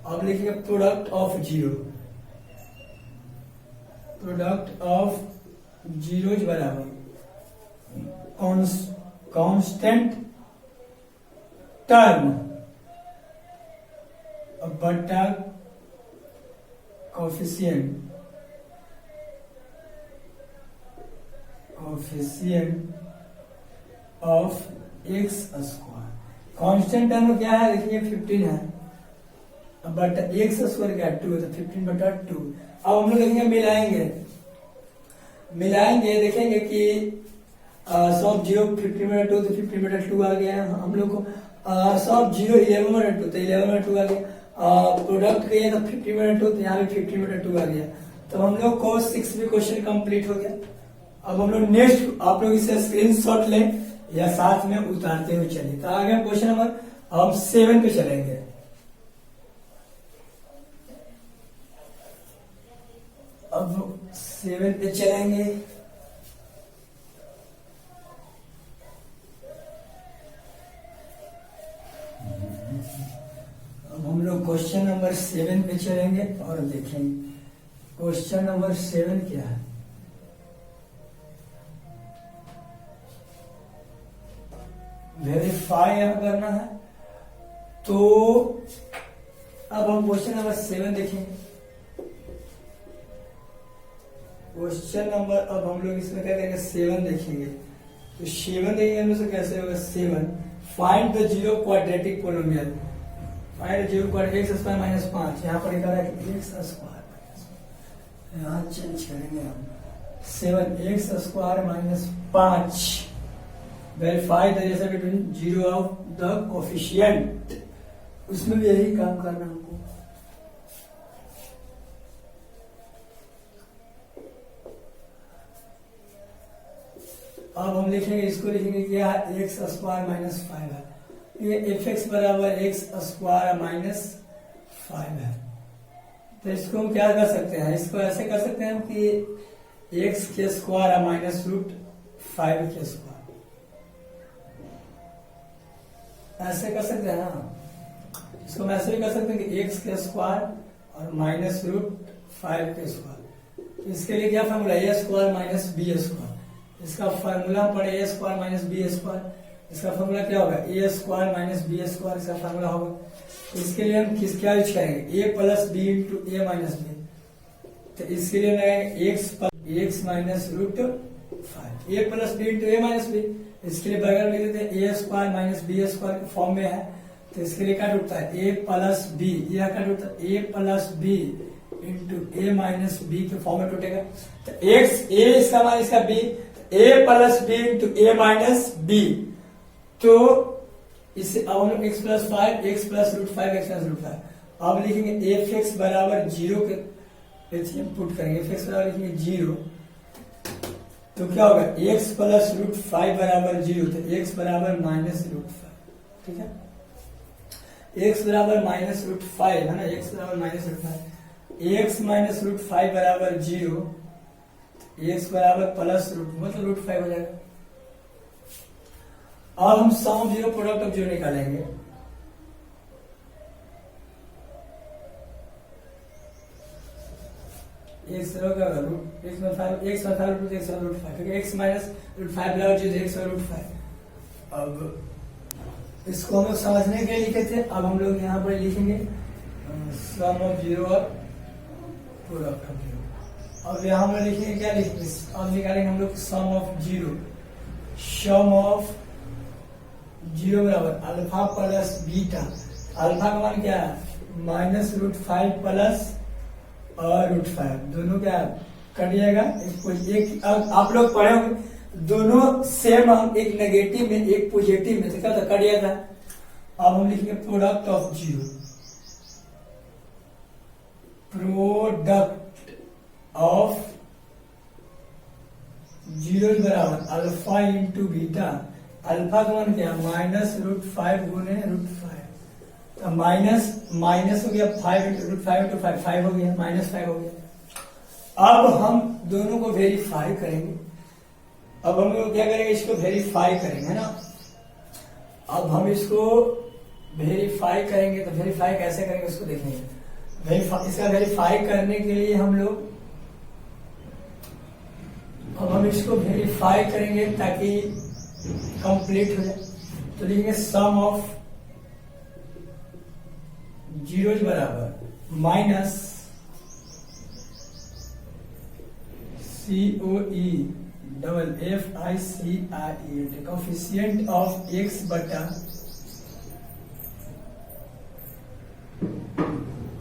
अब लिखेंगे product of zero, product of zero बराबर कांस्टेंट टर्म बटा coefficient of x square. Constant term क्या है, देखिए 15 है, बट एक्स स्क्वायर क्या है 2, तो 15/2। अब हम लोग देखेंगे, मिलाएंगे देखेंगे कि सब जीरो 15/2, तो 15/2 आ गया हम लोग को, सब जीरो 11/2, तो 11/2 आ गया। प्रोडक्ट किया तो 15/2, तो यहाँ भी 15/2 आ गया। तो हम लोग को 6वीं क्वेश्चन कंप्लीट हो गया। अब हम लोग नेक्स्ट, आप लोग इसे स्क्रीनशॉट लें या साथ में उतारते हुए चलिए। तो आ गया क्वेश्चन नंबर, हम 7 पे चलेंगे। अब 7 पे चलेंगे। अब हम लोग क्वेश्चन नंबर 7 पे चलेंगे और देखेंगे क्वेश्चन नंबर 7 क्या है। वेरीफाई यहां करना है। तो अब हम क्वेश्चन नंबर 7 देखेंगे। क्वेश्चन नंबर, अब हम लोग इसमें क्या करेंगे, 7 देखेंगे। तो 7 देखेंगे हम लोग से कैसे होगा, 7 find the zero quadratic polynomial. Find zero quadratic x square minus 5, यहाँ पर लिखा है कि एक्स स्क्वायर माइनस, यहाँ चेंज करेंगे हम 7 x square minus 5। Verify the relation between zero of the coefficient, उसमें भी यही काम करना हमको। अब हम लिखेंगे, इसको लिखेंगे क्या है, एक्स स्क्वायर माइनस 5 है। ये एफ एक्स बराबर एक्स स्क्वायर माइनस 5 है। तो इसको हम क्या कर सकते हैं, इसको ऐसे कर सकते हैं कि एक्स के स्क्वायर माइनस रूट 5 के स्क्वायर, ऐसे कर सकते हैं ना। इसको हम ऐसे भी कर सकते हैं कि एक्स के स्क्वायर और माइनस रूट 5 के स्क्वायर। इसके लिए क्या फॉर्मूला, ए स्क्वायर माइनस बी स्क्वायर। इसका फार्मूला पड़े ए स्क्वायर माइनस बी स्क्वायर, इसका फार्मूला क्या होगा ए स्क्वायर माइनस बी स्क्वायर, इसका फार्मूला होगा। तो इसके लिए हम क्या यूज करेंगे ए plus b into a minus b, तो इसके लिए लगाएंगे x minus root 5, A plus b into a minus B, इसके लिए बगल में देते हैं ए स्क्वायर माइनस बी स्क्वायर के फॉर्म में है, तो इसके लिए क्या टूटता है ए प्लस बी, यह क्या टूटता है a plus b into a minus b के फॉर्म में टूटेगा। तो एक्स ए इसका मान इसका b, a plus b into a minus b, तो इसे अब हम लोग x plus 5 x plus root 5 x plus root 5, अब लिखेंगे एफ एक्स बराबर 0 के पुट करेंगे, एफ एक्स बराबर लिखेंगे 0, तो क्या होगा एक्स प्लस रूट 5 बराबर 0, तो एक्स बराबर माइनस रूट 5, ठीक है, एक्स बराबर माइनस रूट 5 है ना, एक्स बराबर minus root 5, x minus root 5 बराबर 0, एक्स बराबर प्लस रूट मतलब रूट 5 हो जाएगा। अब हम sum of zero product of zero निकालेंगे, एक्स क्या होगा root x minus 5 x minus root x root 5, ठीक है, एक्स माइनस रूट 5 बराबर 0 एक्स रूट 5। अब इसको हम लोग समझने के लिए लिखे थे, अब हम लोग यहाँ पर लिखेंगे सम ऑफ जीरो और प्रोडक्ट ऑफ जीरो। अब यहाँ पर लिखेंगे क्या लिखेंगे, अब निकालेंगे हम लोग sum of zero, sum of zero बराबर अल्फा प्लस बीटा, अल्फा का मान क्या है माइनस रूट 5 प्लस और रूट 5, दोनों क्या कट जाएगा, एक आप लोग पढ़े होंगे दोनों सेम, हम एक नेगेटिव में एक पॉजिटिव में, तो क्या था कट जाता है। अब हम लिखेंगे product of zero, product of zero बराबर अल्फा इंटू बीटा, अल्फा का मान क्या माइनस रूट 5 गुने रूट 5, तो माइनस हो गया 5 इंटू रूट 5 इंटू 5 हो गया माइनस 5 हो गया। अब हम दोनों को वेरीफाई करेंगे, अब हम लोग क्या करेंगे इसको वेरीफाई करेंगे ना, अब हम इसको वेरीफाई करेंगे, तो वेरीफाई कैसे करेंगे उसको देखेंगे। इसका वेरीफाई करने के लिए हम लोग अब हम इसको वेरीफाई करेंगे ताकि कंप्लीट हो जाए, तो लिखेंगे सम ऑफ जीरो बराबर minus COE double FICIE coefficient of x बटा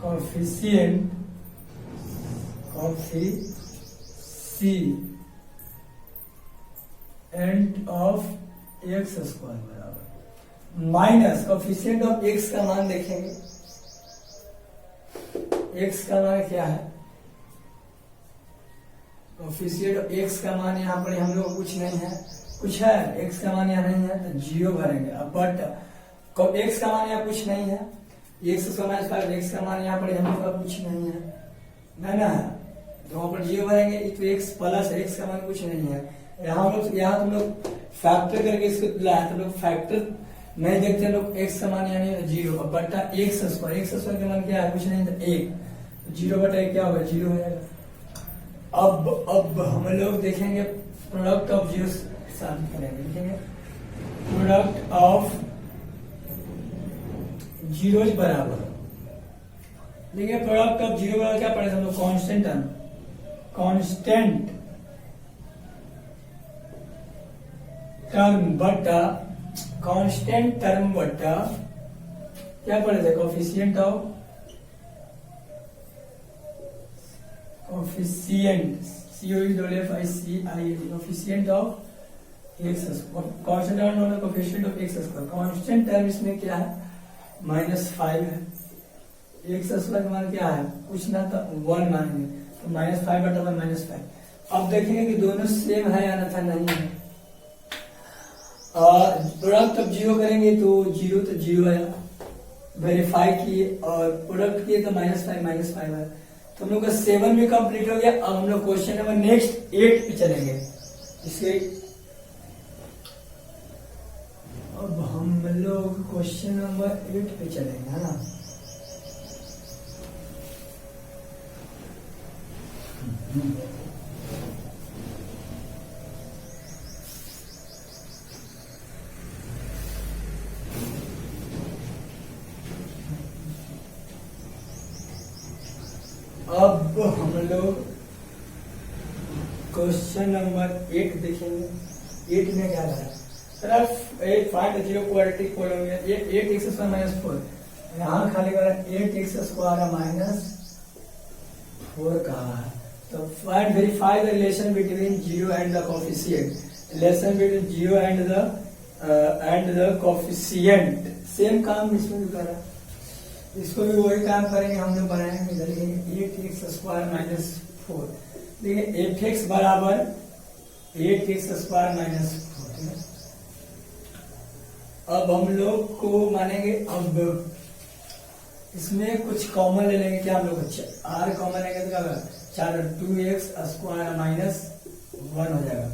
कोफिशिएंट ऑफ एक्स स्क्वायर बराबर माइनस कोफिशिएंट ऑफ एक्स का मान देखेंगे, एक्स का मान क्या है, कोफिशिएंट ऑफ एक्स का मान यहाँ पर हम लोग कुछ नहीं है, कुछ है एक्स का मान यहाँ नहीं है तो जीरो भरेंगे। अब बट एक्स का मान यहाँ कुछ नहीं है, एक्स का मान एक्स का मान यहाँ पर हम लोग का कुछ नहीं है ना, तो वहां पर जीरो भरेंगे, तो एक्स प्लस एक्स का मान कुछ नहीं है। यहाँ तुम लोग फैक्टर करके इसको लाया, तुम लोग फैक्टर नहीं देखते लोग, एक्स का मान यानी जीरो, अब बटा एक्स स्क्वायर का मान क्या है कुछ नहीं, तो एक, जीरो बटा एक क्या होगा जीरो हो जाएगा। अब हम लोग देखेंगे प्रोडक्ट ऑफ जीरो साबित करेंगे, लिखेंगे प्रोडक्ट ऑफ जीरो बराबर, देखिए प्रोडक्ट ऑफ जीरो बराबर क्या पढ़े हम लोग, कांस्टेंट टर्म बटा कांस्टेंट टर्म बटा क्या पढ़े थे coefficient of coefficient COEFICIENT coefficient of x square, constant term होगा coefficient of x square, constant term इसमें क्या है -5 है, एक्स स्क्वायर का मान क्या है कुछ ना तो 1 मानेंगे, तो -5 बटा -5। अब देखेंगे कि दोनों सेम है या नहीं है, प्रोडक्ट अब जीरो करेंगे तो जीरो आया, वेरीफाई किए और प्रोडक्ट किए तो -5 है, तो हम लोग का 7 भी कंप्लीट हो गया। अब हम लोग क्वेश्चन नंबर नेक्स्ट 8 पे चलेंगे। इसके अब हम लोग क्वेश्चन नंबर 8 पे चलेंगे, है ना। अब हम लोग क्वेश्चन नंबर 8 देखेंगे। 8 में क्या करा, find zero quadratic polynomial 8x² minus 4, यहाँ खाली करा 8x² माइनस 4 कहा है। तो find verify the relation between zero and the coefficient, relation between zero and the coefficient. Same काम इसमें भी करा, इसको भी वही काम करेंगे, हम लोग बनाएंगे। इधर लिखेंगे 8x² माइनस 4, देखिए fx बराबर 8x² माइनस 4। अब हम लोग को मानेंगे, अब इसमें कुछ कॉमन ले लेंगे। क्या हम लोग r कॉमन लेंगे तो क्या होगा, 2x² माइनस 1 हो जाएगा।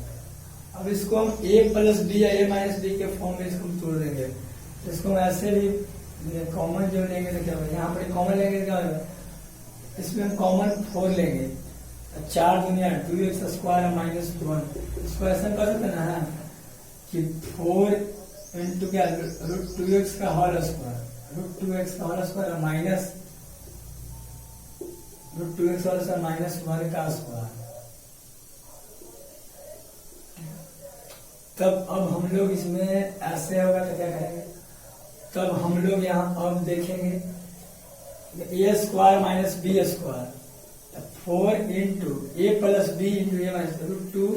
अब इसको हम a प्लस बी या a माइनस बी के फॉर्म में इसको हम तोड़ देंगे। इसको हम ऐसे भी कॉमन जो लेंगे तो क्या होगा, यहाँ पर कॉमन लेंगे तो क्या होगा, इसमें हम कॉमन 4 लेंगे, 4 दुनिया 2x² माइनस 1। इसको ऐसा कर सकते ना कि 4 इंटू क्या √2x का होल स्क्वायर, √2x का whole square minus √2x whole square minus 1 का स्क्वायर। तब अब हम लोग इसमें ऐसे होगा तो क्या करेंगे, तब हम लोग यहाँ अब देखेंगे a² minus b², 4 into a plus b into a minus √2,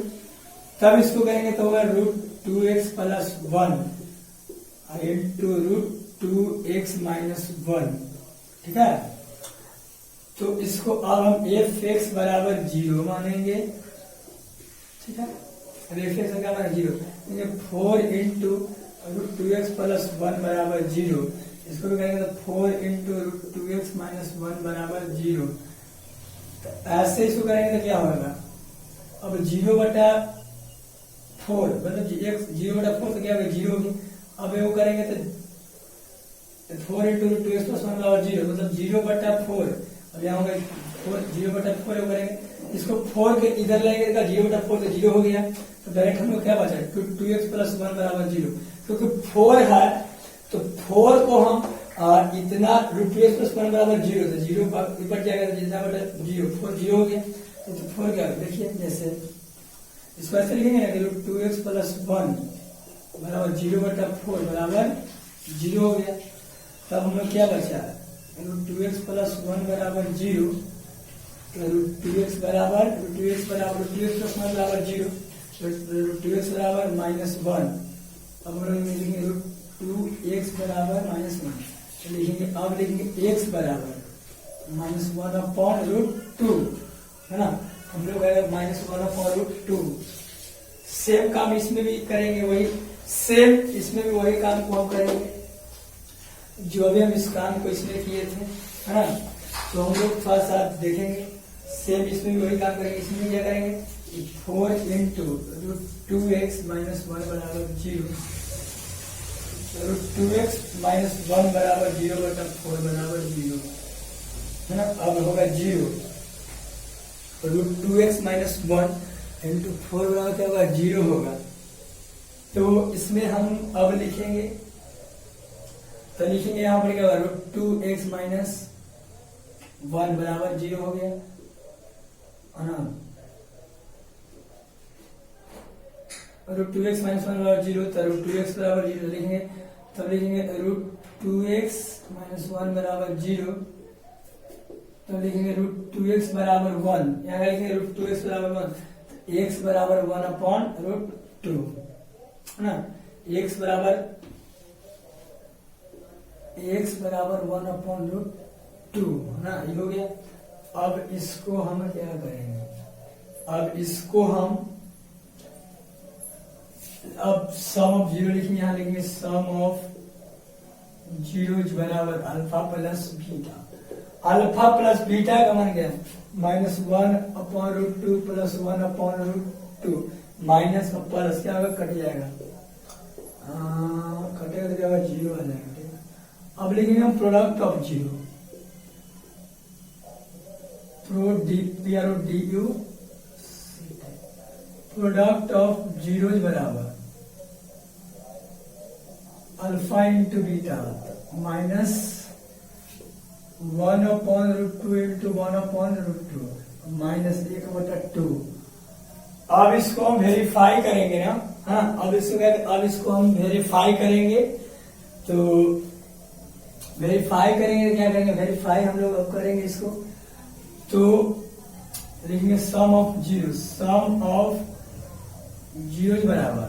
तब इसको करेंगे तो होगा √2x plus 1 into √2x minus 1। ठीक है, तो इसको अब हम fx बराबर 0 मानेंगे। ठीक है, fx क्या माने 0, 4 इंटू √2x प्लस 1 बराबर 0। इसको भी करेंगे तो 4 इंटू √2x माइनस 1 बराबर 0। तो ऐसे इसको करेंगे तो क्या होगा, अब 0/4 मतलब 0/4 तो क्या होगा 0 होगी। अब वो करेंगे तो 4 इंटू √2x प्लस 1 बराबर 0 मतलब 0/4। अब यहाँ होगा 0/4 करेंगे, इसको 4 के इधर लेंगे तो 0/4 तो 0 हो गया। तो डायरेक्ट हम लोग क्या बचा 2x प्लस 1 बराबर 0, क्योंकि 4 है तो 4 को हम इतना √2x प्लस 1 बराबर 0, तो 0 ऊपर जाएगा तो जितना बटा 0, 4 0 हो गया। तो 4 क्या देखिए, जैसे इसको ऐसे लिखेंगे ना कि √2x प्लस 1 बराबर 0/4 बराबर 0 हो गया। तब हम लोग क्या बचा, √2x प्लस 1 बराबर 0, √2x बराबर √2x प्लस 1 बराबर 0, √2x बराबर माइनस 1। अब हम लोग लिखेंगे √2x बराबर माइनस 1, लिखेंगे अब लिखेंगे x बराबर -1/√2, है ना। हम लोग -1/√2। सेम काम इसमें भी करेंगे, वही सेम इसमें भी वही काम को हम करेंगे जो अभी हम इस काम को इसमें किए थे, है ना। तो हम लोग थोड़ा सा देखेंगे, सेम इसमें भी वही काम करेंगे। इसमें क्या करेंगे 4 इंटू √2x माइनस 1 बराबर 0, √2x माइनस 1 बराबर 0/4 बराबर 0, है ना। अब होगा 0, √2x माइनस 1 इंटू 4 बराबर क्या होगा 0 होगा। तो इसमें हम अब लिखेंगे, तो लिखेंगे यहाँ पर क्या होगा √2x माइनस 1 बराबर 0 हो गया, है ना। √2x माइनस 1 बराबर 0, तो √2x बराबर 0 लिखेंगे। तब लिखेंगे √2x माइनस 1 बराबर 0, तब लिखेंगे √2x बराबर 1, यहाँ लिखेंगे √2x बराबर 1, x बराबर 1/√2, है ना। x बराबर 1/√2, है ना, ये हो गया। अब इसको हम क्या करेंगे, अब इसको हम अब सम ऑफ 0 लिखेंगे, यहाँ लिखेंगे सम ऑफ 0 बराबर alpha plus beta. Alpha plus beta का मान क्या है -1/√2 प्लस 1/√2, माइनस का प्लस क्या होगा कट जाएगा, कटेगा तो क्या होगा 0 आ जाएगा। ठीक है, अब लिखेंगे हम प्रोडक्ट ऑफ 0, प्रोडक्ट ऑफ 0 बराबर alpha into beta minus 1/√2 into 1/√2 -1/2। अब इसको हम वेरीफाई करेंगे ना। हाँ, अब इसको हम वेरीफाई करेंगे। तो वेरीफाई करेंगे तो क्या करेंगे, वेरीफाई हम लोग अब करेंगे इसको। तो लिखेंगे सम ऑफ जीरो बराबर,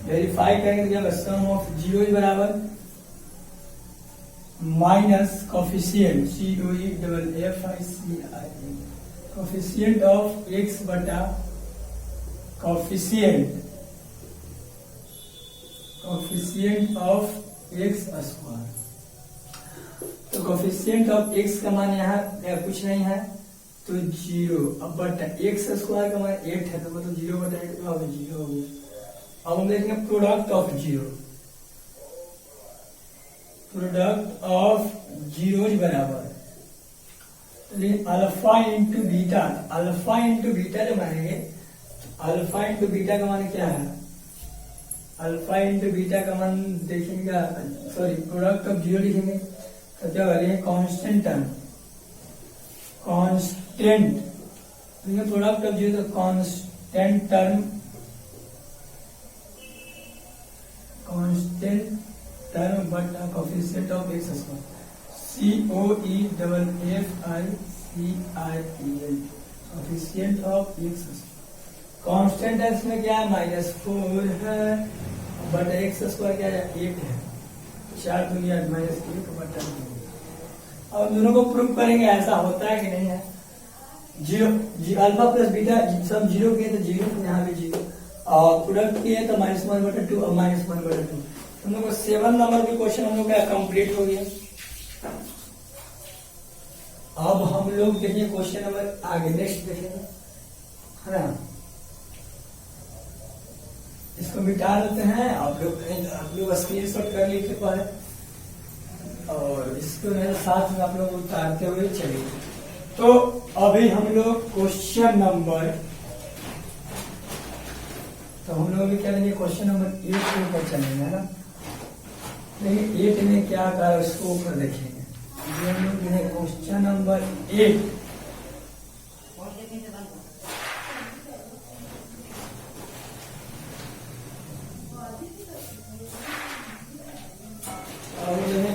वेरीफाई करेंगे तो क्या होगा, सम ऑफ जीरो बराबर minus coefficient COEFFICIENT coefficient of x बटा कॉफिशिएंट ऑफ x स्क्वायर। तो कॉफिशिएंट ऑफ x का मान यहाँ कुछ नहीं है तो 0, अब बटा x स्क्वायर का मान 8 है तो मतलब 0 बटा 8 का हो गया 0 हो गया। अब हम देखेंगे प्रोडक्ट ऑफ जीरो बराबर अल्फा इंटू बीटा जो मानेंगे, अल्फा इंटू बीटा का मान क्या है, अल्फा इंटू बीटा का मान देखेंगे, सॉरी प्रोडक्ट ऑफ जीरो लिखेंगे तो क्या करेंगे, कांस्टेंट प्रोडक्ट ऑफ जीरो तो कांस्टेंट टर्म बटा coefficient of x square COEFFICIENT coefficient of x square. Constant x में क्या है, -4 है बटा x स्क्वायर क्या है 8 है, 4 दूनी 8 -1 बटा 2। अब दोनों को प्रूव करेंगे ऐसा होता है कि नहीं है। जीरो अल्फा प्लस बीटा सब जीरो किए तो जीरो, यहाँ भी जीरो, और प्रोडक्ट किए तो -1/2 और -1/2। हम लोग को 7 नंबर के क्वेश्चन हम लोग का कंप्लीट हो गया। अब हम लोग देखिए क्वेश्चन नंबर आगे नेक्स्ट देखेंगे, है ना। इसको मिटा लेते हैं, आप लोग स्क्रीनशॉट कर लीजिए पहले और इसको मेरे साथ में आप लोग उतारते हुए चलिए। तो अभी हम लोग क्वेश्चन नंबर भी क्या लेंगे, क्वेश्चन नंबर 8 के ऊपर चलेंगे, है ना। लेकिन 8 में क्या कहा उसको ऊपर देखेंगे। क्वेश्चन नंबर 8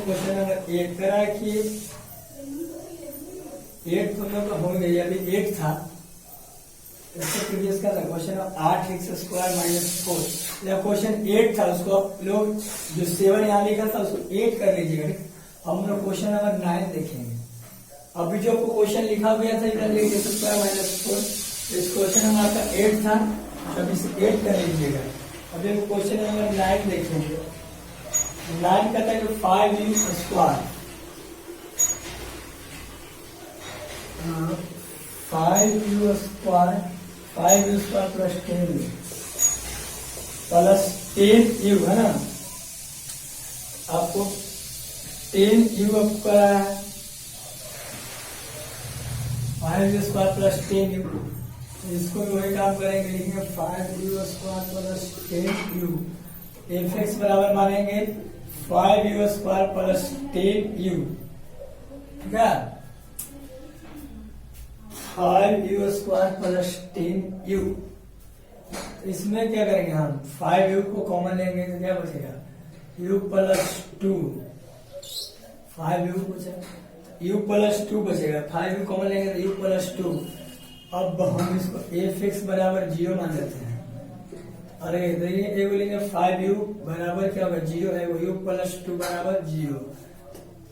क्वेश्चन नंबर 8 करा कि 8 तो लोग हो गई, अभी 8 था, इससे प्रीवियस का था क्वेश्चन 8x स्क्वायर -4, या क्वेश्चन 8 था उसको लोग जो 7 यहाँ लिखा था उसको 8 कर लीजिएगा। हम लोग क्वेश्चन नंबर 9 देखेंगे। अभी जो क्वेश्चन लिखा हुआ था इधर x स्क्वायर -4, इस क्वेश्चन नंबर आपका 8 था, अब इसे 8 कर लीजिएगा। अभी क्वेश्चन नंबर 9 देखेंगे। 9 कहता है कि 5u square 5u square plus 10u है ना। आपको 10u आपका 5u स्क्वायर प्लस 10u, इसको वही काम करेंगे, लिखेंगे 5u square plus 10u fx बराबर मानेंगे 5u स्क्वायर प्लस 10u, ठीक है। 5u स्क्वायर प्लस 10u, इसमें क्या करेंगे हम 5u को कॉमन लेंगे तो क्या बचेगा u प्लस 2, 5u बचेगा u प्लस 2 बचेगा, 5u कॉमन लेंगे तो u प्लस 2। अब हम इसको fx बराबर 0 मान लेते हैं। अरे ये बोलेंगे 5u बराबर क्या होगा 0 है, वो u प्लस 2 बराबर 0,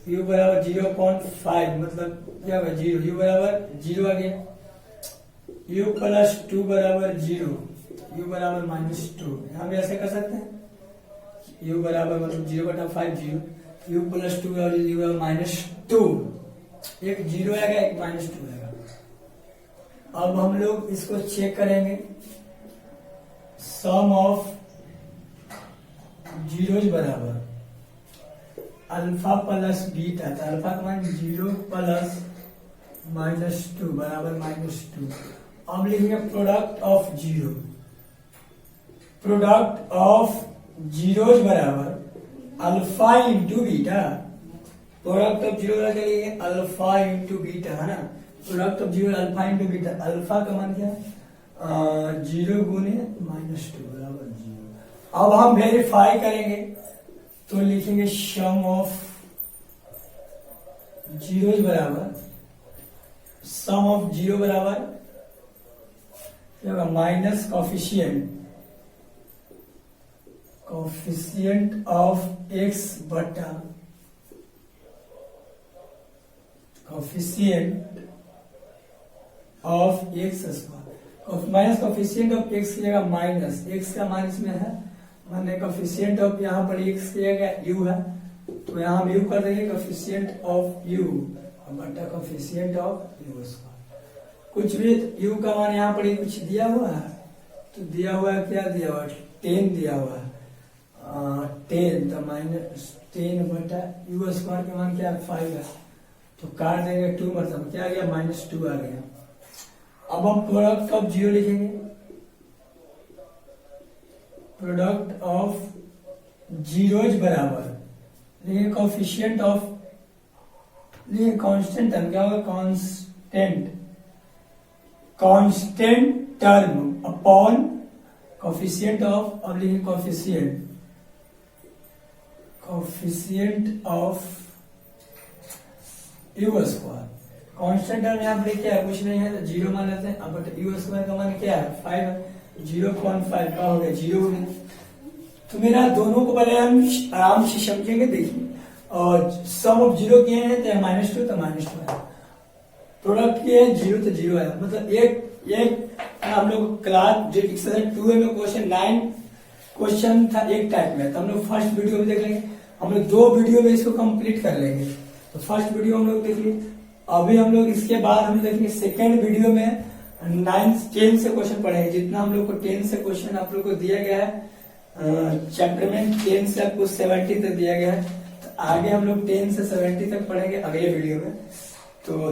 u बराबर 0.5 मतलब क्या होगा 0, u बराबर 0 आ गया, u प्लस 2 बराबर 0, u बराबर -2। यहाँ भी ऐसे कर सकते हैं, u बराबर मतलब 0/5 0, u प्लस 2 और u बराबर -2, एक 0 आएगा एक -2 आएगा। अब हम लोग इसको चेक करेंगे, सम ऑफ जीरोज बराबर अल्फा प्लस बीटा, तो अल्फा का मान 0 प्लस -2 बराबर -2। अब लिखेंगे प्रोडक्ट ऑफ जीरोज बराबर alpha into beta, product of zero वाला क्या लिखेंगे, अल्फा इंटू बीटा, है ना। Product of zero alpha into beta, alpha का मान क्या है, 0 गुने -2 बराबर 0। अब हम वेरीफाई करेंगे तो लिखेंगे सम ऑफ जीरो बराबर, सम ऑफ जीरो बराबर क्या होगा, माइनस कोफिशिएंट ऑफ एक्स बटा coefficient of x square, minus coefficient of x की जगह माइनस, एक्स का माइनस में है, माने कोफिशिएंट ऑफ यहाँ पर एक्स की जगह यू है, तो यहाँ हम यू कर देंगे कोफिशिएंट ऑफ यू बटा कोफिशिएंट ऑफ यू स्क्वायर। कुछ भी यू का मान यहाँ पर कुछ दिया हुआ है, तो दिया हुआ है, क्या दिया हुआ है, 10 दिया हुआ है, 10 तो -10 बटा यू स्क्वायर का मान क्या है, 5 है, तो काट देंगे 2, मतलब क्या आ गया, -2 आ गया। अब हम प्रोडक्ट ऑफ जीरो लिखेंगे, प्रोडक्ट ऑफ जीरोज बराबर लिखेंगे कोफिशिएंट ऑफ, लिए कांस्टेंट टर्म क्या होगा, constant term upon coefficient of, अब लिखेंगे coefficient of you square. Constant term यहाँ पर क्या है, कुछ नहीं है, तो 0 मान लेते हैं। अब बट यू स्क्वायर का मान क्या है, 5 है, 0.5 का हो गया 0 हो गया। तो मेरा दोनों को पहले हम आराम से समझेंगे, देखिए। और सम ऑफ जीरो किए हैं तो -2 तो -2 है, प्रोडक्ट किए हैं 0 तो 0 है, मतलब एक हम लोग क्लास 2 में क्वेश्चन 9 क्वेश्चन था एक टाइप में, तो हम लोग फर्स्ट वीडियो में देख लेंगे, हम लोग 2 वीडियो में इसको कंप्लीट कर लेंगे। तो फर्स्ट वीडियो हम लोग देख लिए, अभी हम लोग इसके बाद हम देखेंगे सेकेंड वीडियो में 9-10 से क्वेश्चन पढ़ेंगे। जितना हम लोग को 10 से क्वेश्चन आप लोग को दिया गया है चैप्टर में, 10 से आपको 70 तक दिया गया है, तो आगे हम लोग 10 से 70 तक पढ़ेंगे अगले वीडियो में। तो